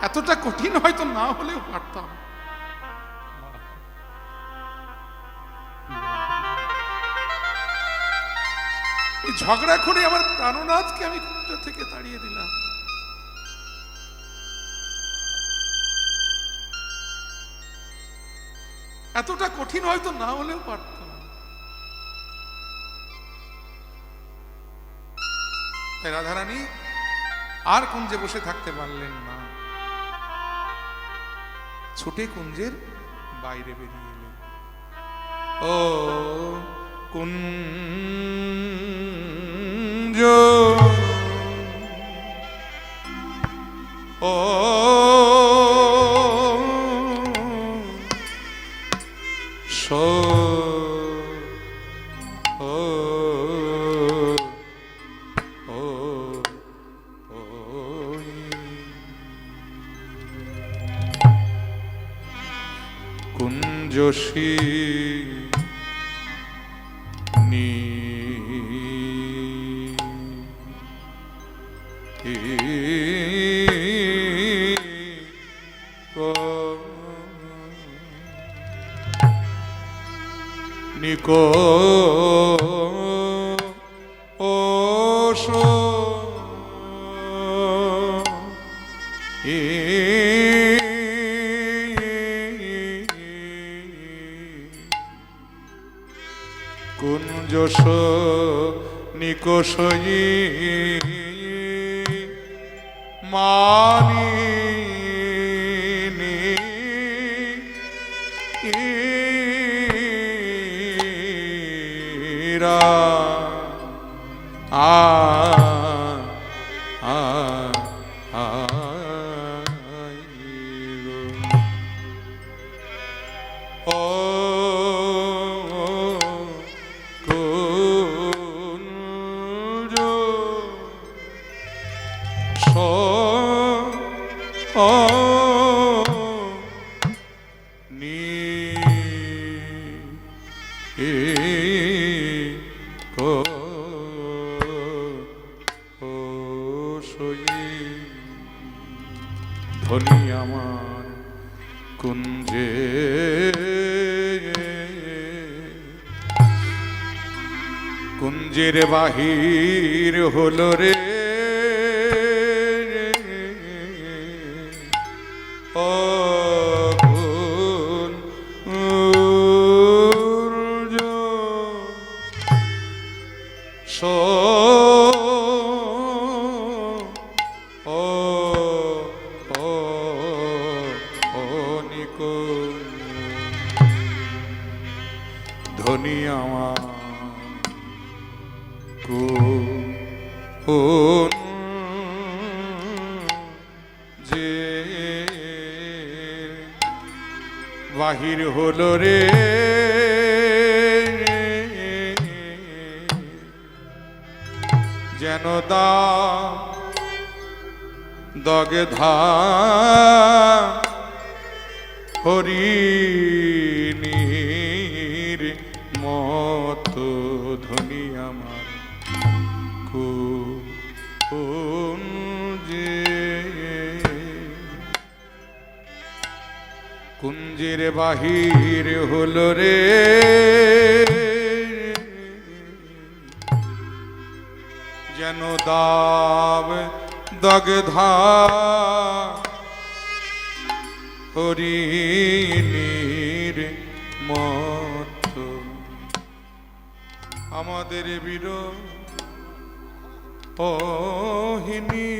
এতটা কঠিন হয়তো না হলেও পারতাম। এই ঝগড়া করে আমার প্রাণনাথকে আমি কুঞ্জ থেকে তাড়িয়ে দিলাম। এতটা কঠিন হয়তো না হলেও পারতাম। তাই রাধারানী আর কুঞ্জে বসে থাকতে পারলেন না, ছুটে কুঞ্জের বাইরে বেরিয়ে এলেন। ও কুঞ্জ, ও কুঞ্জসী নি নিকো ওশো কুঞ্জস নিকোষয়ী মানি ধনী আমার কুঞ্জে কুঞ্জের বাহির হলো রে ও ধনী আমার যে বাহির হলো রে যেন দগ্ধা হরিণীর মতো ধনী আমার কুঞ্জে কুঞ্জের বাহির হলো রে যেন দগ্ধা হরিণীর মতো আমাদের বীর ওহিনী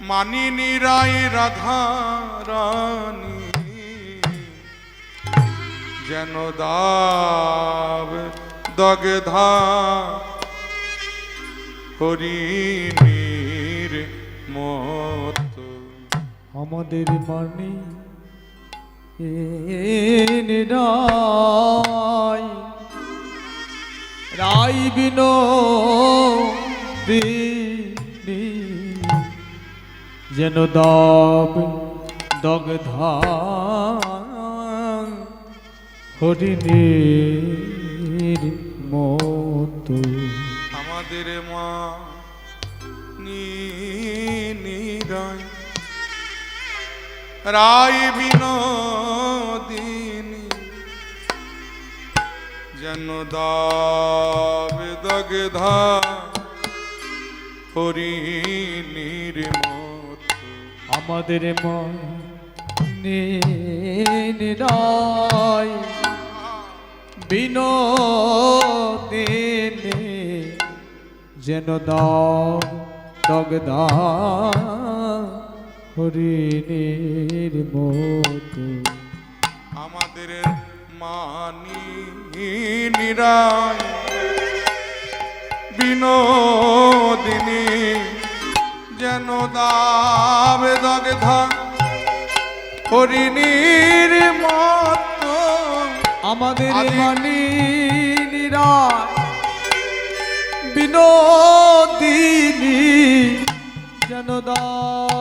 মানিনী রায় রাধা রানী যেন দগ্ধা হরিণীর মতো আমাদের মানি রায় রায় বিনোদিনী যেন দগ্ধা হরিণীর মতো আমাদের মা রায় রায় বিনোদিনী যেন দগ্ধা হরিণীর মতো আমাদের রায় বিনোদিনী যেন দাগ দগদা হরিণীর মতো। আমাদের মানি নিরায় বিনোদিনী যেন দাবে দগধা হরিণীর মতো। আমাদের আদি- মানিনীরা বিনোদিনী যেন দাম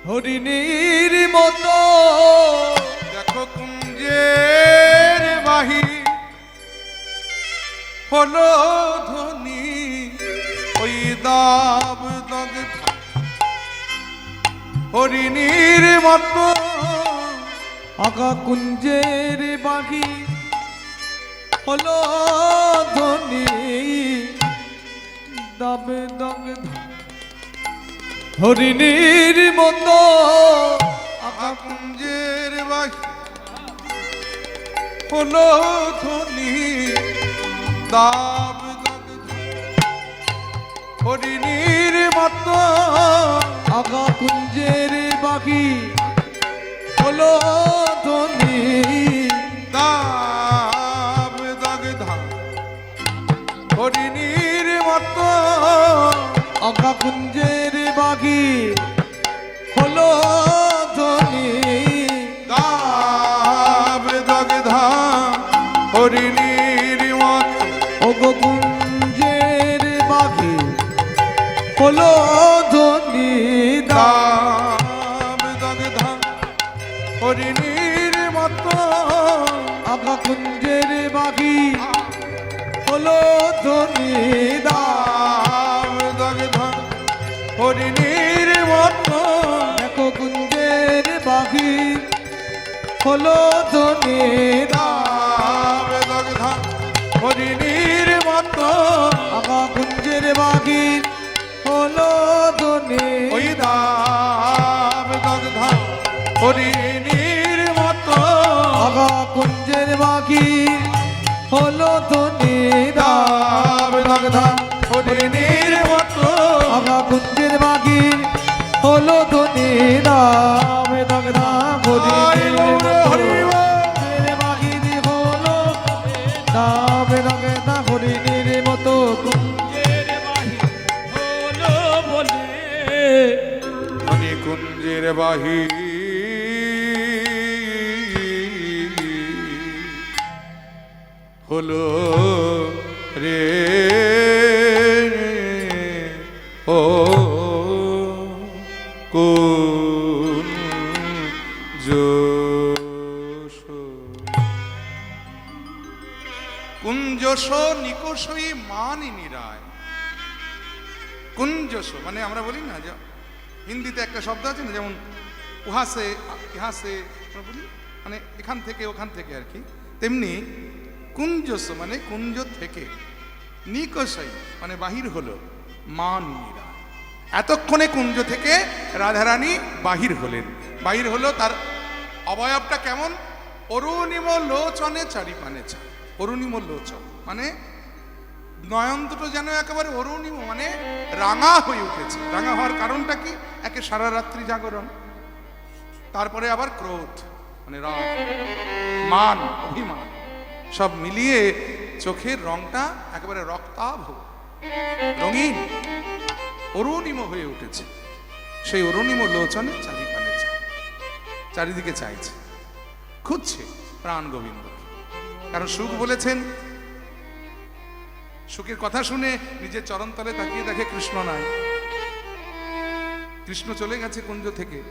হরিণীর মতো। দেখো কুঞ্জের বাহি হলো ধ্বনি ওই দাব দগ্ধা হরিণীর মতো। আকা কুঞ্জের বাঘি হলো ধ্বনি দাবে দগ্ধা হরিণীর মতো। আকা কুঞ্জের বাহি হলো ধ্বনি দাব দগ্ধা হরিণীর মতো। আগা কুঞ্জের বাকি হলো ধ্বনি দাব দগ্ধা হরিণীর মতো। আগা কুঞ্জের বাকি হলো ধ্বনি দাব দগ্ধা হরিণীর মতো। ওগো কুঞ্জের বাকি হলো ধ্বনি দাব দগ্ধা হরিণীর মতো। আগা কুঞ্জের বাকি হলো ধ্বনি দাব দগ্ধা হরিণীর মতো। দেখো কুঞ্জের বাকি হলো ধ্বনি দাব দগ্ধা হরিণীর মতো। আগা কুঞ্জের বাকি হলো ধ্বনি ওই দাব দগ্ধা হরিণীর মতো। আগা কুঞ্জের বাকি হলো ধ্বনি দাব দগ্ধা হরিণীর মতো। আগা কুঞ্জের বাকি হলো ধ্বনি দাম দগ্ধা হরিণীর মতো। দাম দগ্ধা হরিণীর মতো। কুঞ্জের বাহি হলো বলে ধনী কুঞ্জের বাহি হলো রে ও কুঞ্জ কুঞ্জস নিকোষই মানিনী রায়। কুঞ্জস মানে আমরা বলি না যে হিন্দিতে একটা শব্দ আছে না, যেমন উহাসে ইহাসে আমরা বলি মানে এখান থেকে ওখান থেকে আর কি, তেমনি কুঞ্জস মানে কুঞ্জ থেকে, নিকোষই মানে বাহির হলো মানিনী রায়। এতক্ষণে কুঞ্জ থেকে রাধারানী বাহির হলেন। বাহির হলো তার অবয়বটা কেমন? অরুণিম লোচনে চারিপানে চা। অরুণিম লোচন মানে নয়ন দুটো যেন একেবারে অরুণিম মানে রাঙা হয়ে উঠেছে। রাঙা হওয়ার কারণটা কি? একে সারা রাত্রি জাগরণ, তারপরে আবার ক্রোধ মানে রাগ, মান, অভিমান সব মিলিয়ে চোখের রংটা একেবারে রক্তাভ রঙিন অরুণিম হয়ে উঠেছে। সেই অরুণিম লোচনে চারিপানে চা, চারিদিকে চাইছে, খুঁজছে প্রাণ গোবিন্দকে। কারণ সুখ বলেছেন, সুখের কথা শুনে নিজের চরণতলে তাকিয়ে দেখে কৃষ্ণ নাই। কৃষ্ণ চলে গেছে কুঞ্জ থেকে,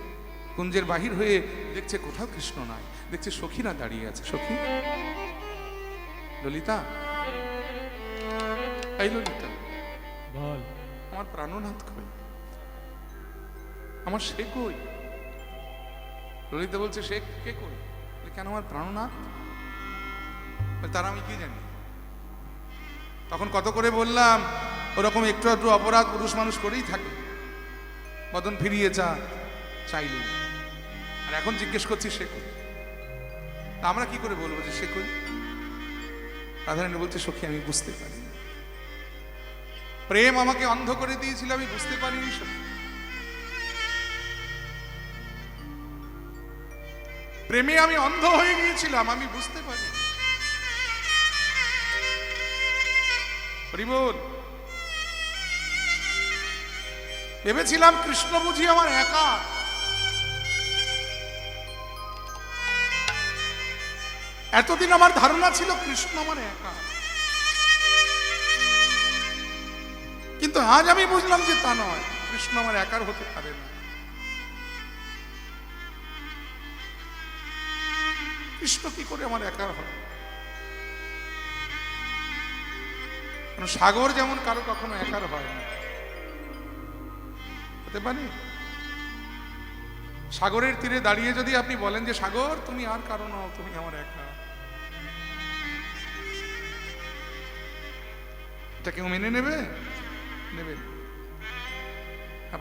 কুঞ্জের বাহির হয়ে দেখছে কোথাও কৃষ্ণ নাই। দেখছে সখীরা দাঁড়িয়ে আছে। সখী ললিতা, এই ললিতা বল আমার প্রাণনাথ কই, আমার সে কই? ললিতা বলছে সে কে কই? কেন আমার প্রাণনাথ? তারা আমি কি জানি? তখন কত করে বললাম, ওরকম একটু একটু অপরাধ পুরুষ মানুষ করেই থাকে। বদন ফিরিয়ে যা চাইলে, আর এখন জিজ্ঞেস করছি সে কই? তা আমরা কি করে বলবো যে সে কই? রাধারানী বলছে সখী আমি বুঝতে পারি না। প্রেম আমাকে অন্ধ করে দিয়েছিল, আমি বুঝতে পারিনি সত্যি। প্রেমে আমি অন্ধ হয়ে গিয়েছিলাম, আমি বুঝতে পারি। হরিবোল। ভেবেছিলাম কৃষ্ণ বুঝি আমার একা, এতদিন আমার ধারণা ছিল কৃষ্ণ আমার একা, কিন্তু আজ আমি বুঝলাম যে তা নয়, কৃষ্ণ আমার একার হতে পারে না। কৃষ্ণ কি করে আমার একার হবে? সাগর যেমন কারো কখনো একার হয় না, হতে পারে? সাগরের তীরে দাঁড়িয়ে যদি আপনি বলেন যে সাগর তুমি আর কারো নও, তুমি আমার একা, এটা কেউ মেনে নেবে? নেবেন?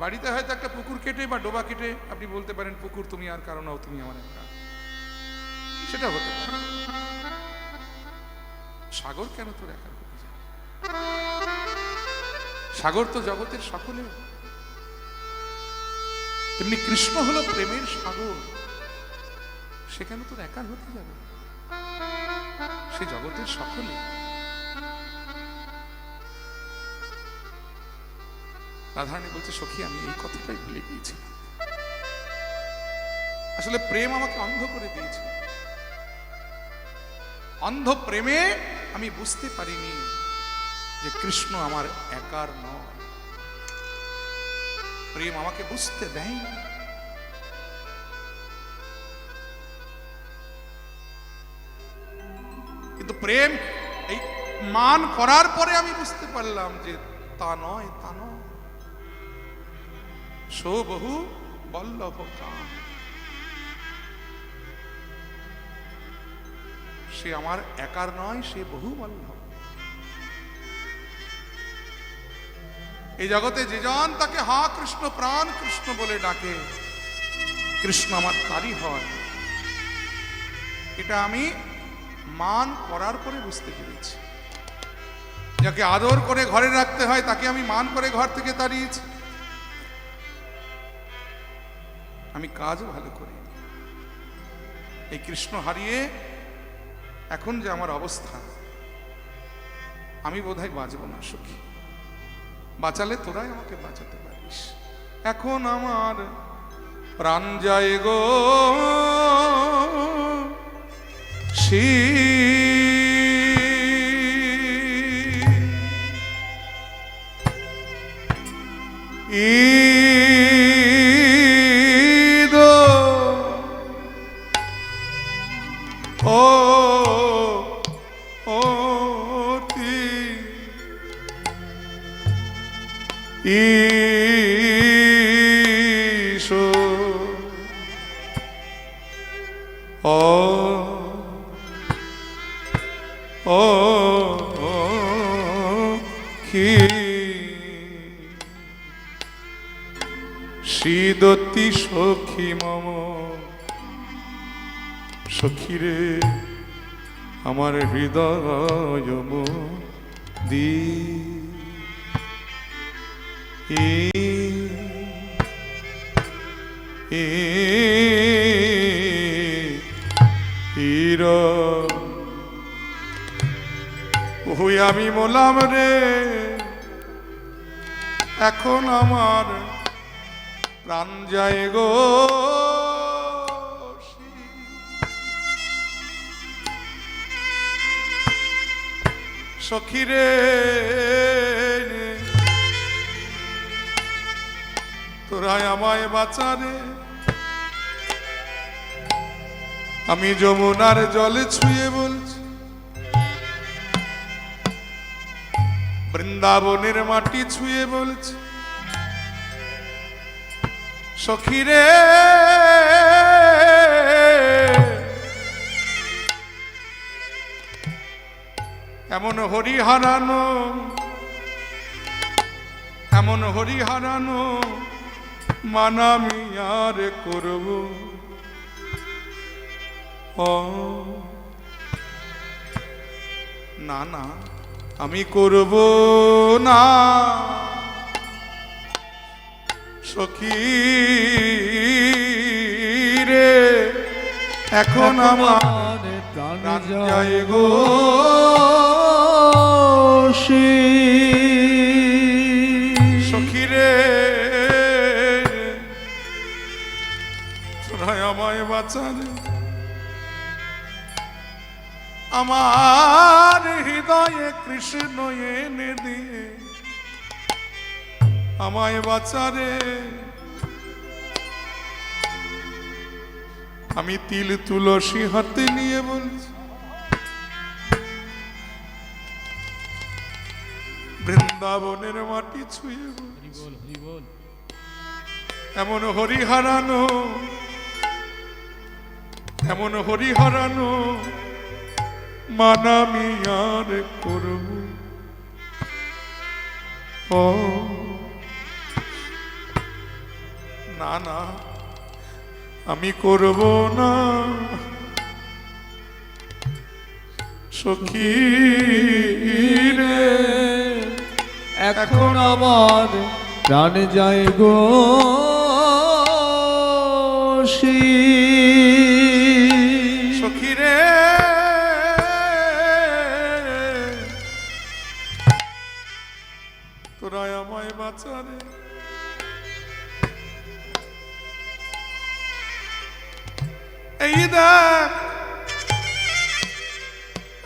বাড়িতে হয়তো একটা পুকুর কেটে বা ডোবা কেটে আপনি বলতে পারেন পুকুর তুমি আর কারো নও, তুমি আমার একা, সেটা হতে পারে। সাগর কেন তোর একা হতে যায়? সাগর তো জগতের সকলে। তেমনি কৃষ্ণ হলো প্রেমের সাগর, সে কেন তোর একা হতে যাবে? সে জগতের সকলে। রাধারানী বলছে সখী আমি এই কথাটাই ভুলে গিয়েছি, আসলে প্রেম আমাকে অন্ধ করে দিয়েছে। অন্ধ প্রেমে আমি বুঝতে পারিনি যে কৃষ্ণ আমার একার নয়। প্রেম আমাকে বুঝতে দেয়নি। কিন্তু প্রেম এই মান করার পরে আমি বুঝতে পারলাম যে তা নয়, তা নয়। সো বহু বল্লভ কাম, সে আমার একার নয়, সে বহু বল্লভ। এই জগতে যে জন তাকে হা কৃষ্ণ প্রাণ কৃষ্ণ বলে ডাকে, কৃষ্ণ আমার তারই হয়। এটা আমি মান করার পরে বুঝতে পেরেছি। যাকে আদর করে ঘরে রাখতে হয় তাকে আমি মান করে ঘর থেকে তাড়িয়েছি। আমি কাজও ভালো করি। এই কৃষ্ণ হারিয়ে এখন যে আমার অবস্থা, আমি বোধহয় বাঁচব না সখী। বাঁচালে তোরাই আমাকে বাঁচাতে পারিস। এখন আমার প্রাণ যায় গো শীদতি সখী মম। সখী রে আমার হৃদয় দি আমি মোলাম রে, এখন আমার প্রাণ যায় গো সখী রে। তোরাই আমায় বাঁচা রে, আমি যমুনার জলে ছুঁয়ে বলছি, বৃন্দাবনের মাটি ছুঁয়ে বলছি, সখী রে এমন হরি হারানো, এমন হরি হারানো মানামি আর করব। না না আমি করব না সখী রে, এখন আমার প্রাণ প্রাণ যায় যায় গো গো সখী রে, তোরা আমায় বাঁচারে, আমার হৃদয়ে কৃষ্ণ এনে দিয়ে আমায় বাঁচারে। আমি তিল তুলসী হাতে নিয়ে বলছি, বৃন্দাবনের মাটি ছুঁয়ে বলছি, বল হরি বল। এমন হরি হারানো, এমন হরি হারানো মানামি আর করব ও না না, আমি করব না সখী রে, এখন আমার প্রাণ যায় গো সখী রে, তোরা আমায় বাঁচারে। এই দেখ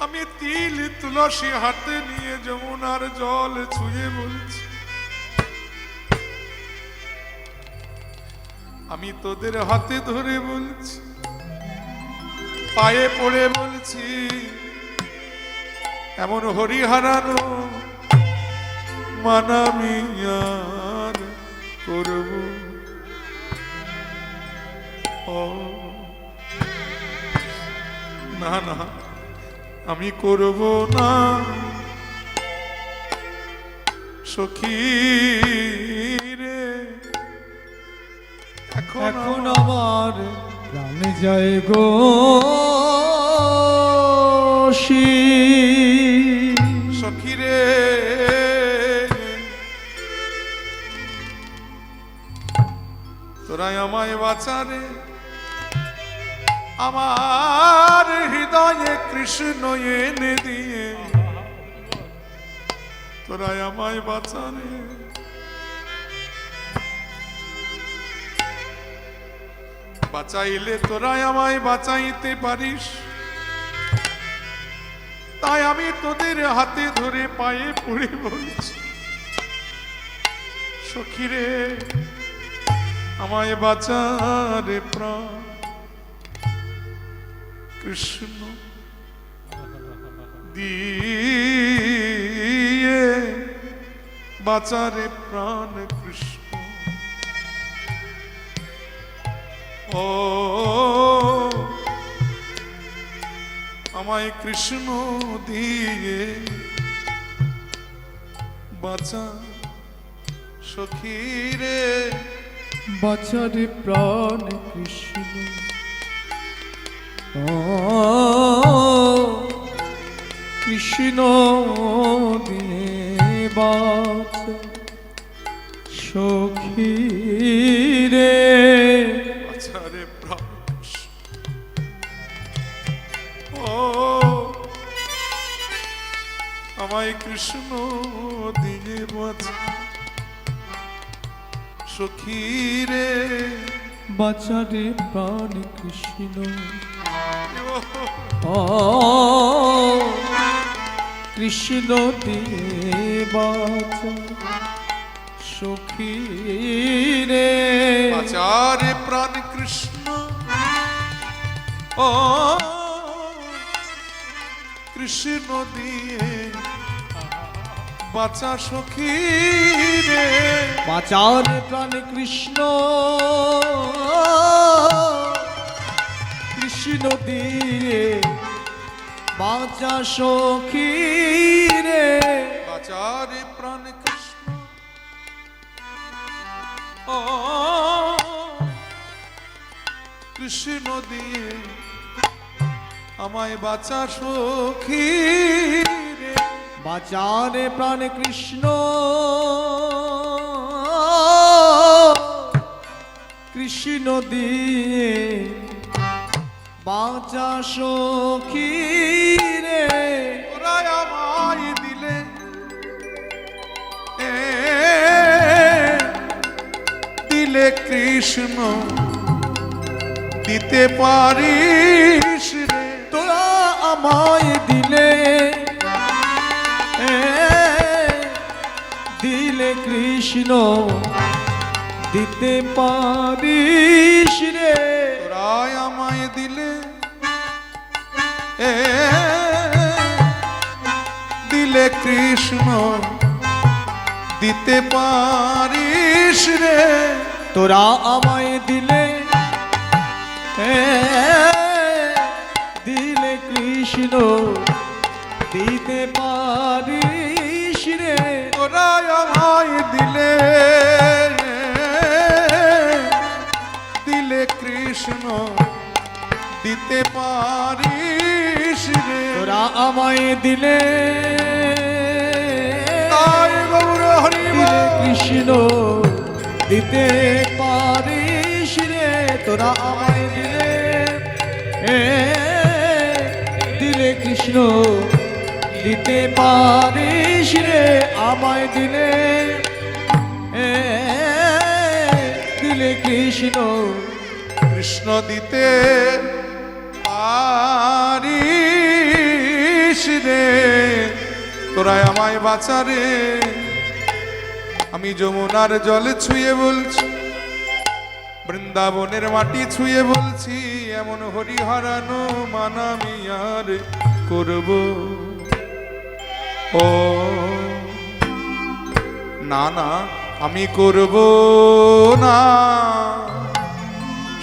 আমি তিল তুলসী হাতে নিয়ে যমুনার জল ছুঁয়ে বলছি, আমি তোদের হাতে ধরে বলছি, পায়ে পড়ে বলছি, এমন হরি হারানো মানামি আর করব ও না না, আমি করব না সখী রে, এখন আমার প্রাণ যায় গো সখী রে, তোরাই আমায় বাঁচারে, আমার হৃদয়ে কৃষ্ণ এনে দিয়ে তোরাই আমায় বাঁচারে। বাঁচাইলে তোরাই আমায় বাঁচাইতে পারিস, তাই আমি তোদের হাতে ধরে পায়ে পড়ে বলছি, সখী রে আমায় বাঁচারে প্রাণ কৃষ্ণ দিয়ে, বাঁচারে প্রাণ কৃষ্ণ ও আমায় কৃষ্ণ দিয়ে বাঁচা সখী রে, বাঁচারে প্রাণ কৃষ্ণ ও কৃষ্ণ দিয়ে বাঁচা সখী রে, বাঁচারে প্রাণ কৃষ্ণ ও আমায় কৃষ্ণ দিয়ে বাঁচা সখী রে, বাঁচারে প্রাণ কৃষ্ণ ও কৃষ্ণ দিয়ে বাঁচা সখী রে, বাঁচারে প্রাণ কৃষ্ণ ও কৃষ্ণ দিয়ে বাঁচা সখী রে, বাঁচারে প্রাণ কৃষ্ণ কৃষ্ণ দিয়ে বাঁচা সখী রে, বাঁচারে প্রাণ কৃষ্ণ ও কৃষ্ণ দিয়ে আমায় বাঁচা সখী রে, বাঁচারে প্রাণ কৃষ্ণ কৃষ্ণ দিয়ে বাঁচা সখী রে তোরা আমায় দিলে দিলে কৃষ্ণ দিতে পারিস রে তোরা আমায় দিলে দিলে কৃষ্ণ দিতে পারিস রে তোরা আমায় দিলে দিলে কৃষ্ণ দিতে পারিস রে তোরা আমায় দিলে দিলে কৃষ্ণ দিতে পারিস রে তোরা আমায় দিলে দিলে কৃষ্ণ দিতে পারিস রে তোরা আমায় দিলে তাই গৌর হরি দিলে কৃষ্ণ দিতে পারিস রে তোরা আমায় দিলে দিলে কৃষ্ণ দিতে পারিস রে আমায় দিলে দিলে কৃষ্ণ কৃষ্ণ দিতে পারিস রে তোরা আমায় বাঁচা রে আমি যমুনার জলে ছুঁয়ে বলছি বৃন্দাবনের মাটি ছুঁয়ে বলছি এমন হরি হারানো মানামি আর করব ও না না আমি করব না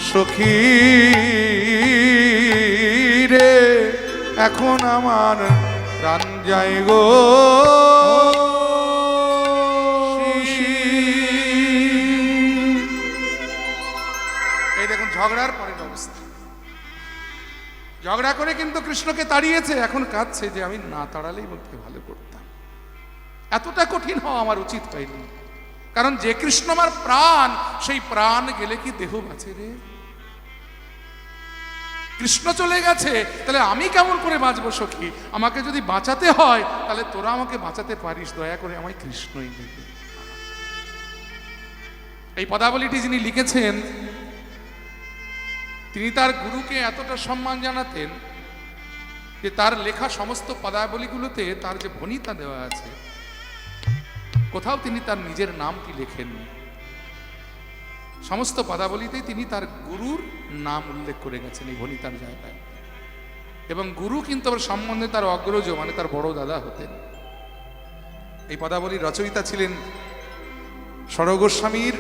সখী রে এখন আমার প্রাণ যায় গো এই দেখুন ঝগড়ার পরের অবস্থা ঝগড়া করে কিন্তু কৃষ্ণকে তাড়িয়েছে এখন কাঁদছে যে আমি না তাড়ালেই বলতে ভালো করতাম এতটা কঠিন হওয়া আমার উচিত হয়নি কারণ যে কৃষ্ণ আমার প্রাণ সেই প্রাণ গেলে কি দেহ বাঁচে রে কৃষ্ণ চলে গেছে তাহলে আমি কেমন করে বাঁচবো সখী আমাকে যদি বাঁচাতে হয় তাহলে তোরা আমাকে বাঁচাতে পারিস দয়া করে আমায় কৃষ্ণই দেবে এই পদাবলীটি যিনি লিখেছেন তিনি তার গুরুকে এতটা সম্মান জানাতেন যে তার লেখা সমস্ত পদাবলীগুলোতে তার যে ভণিতা দেওয়া আছে কোথাও তিনি তার নিজের নামটি লেখেননি সমস্ত পদাবলীতেই তিনি তার গুরুর নাম উল্লেখ করে গেছেন এই ভণিতার জায়গায় এবং গুরু কিন্তু আবার সম্বন্ধে তার অগ্রজ মানে তার বড় দাদা হতেন এই পদাবলীর রচয়িতা ছিলেন ষড় গোস্বামীর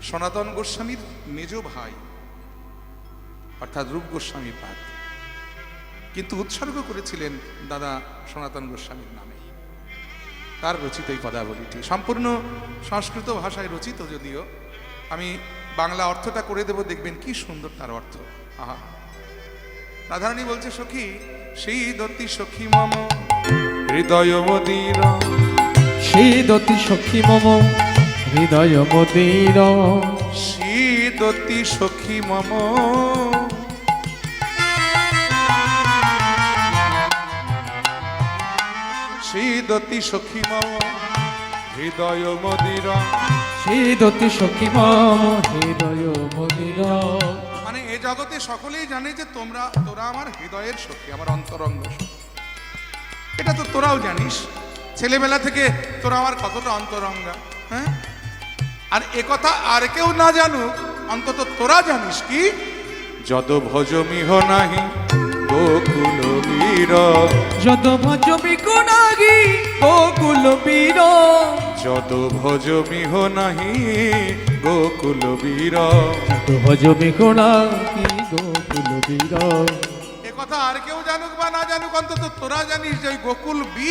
সনাতন গোস্বামীর মেজ ভাই অর্থাৎ রূপ গোস্বামী পাদ কিন্তু উৎসর্গ করেছিলেন দাদা সনাতন গোস্বামীর নামে তার রচিত এই পদাবলীটি সম্পূর্ণ সংস্কৃত ভাষায় রচিত যদিও আমি বাংলা অর্থটা করে দেব দেখবেন কি সুন্দর তার অর্থ আহা রাধারানী বলছে সখী সেই দত্তি সখী মম হৃদয় মদির সেই দতি সখী মম হৃদয় মদির সেই দত্তি সখী মম সেই দত্তি সখী মম হৃদয় মদির সেই দতি সখী মম হৃদয় মদির মানে এ জগতে সকলেই জানে যে তোরা আমার হৃদয়ের সখী আমার অন্তরঙ্গ সখী এটা তো তোরাও জানিস ছেলেবেলা থেকে তোরা আমার কতটা অন্তরঙ্গা হ্যাঁ আর একথা আর কেউ না জানুক অন্তত তোরা জানিস কি যদ ভজমিহ নাহি গোকুল বীর যদ ভজমি গুণাগি গোকুল বীর যদ ভজমিহ নাহি গোকুল বীর যদ ভজমি গুণাগি গোকুল বীর একথা আর কেউ জানুক বা না জানুক অন্তত তোরা জানিস যে ওই গোকুল বীর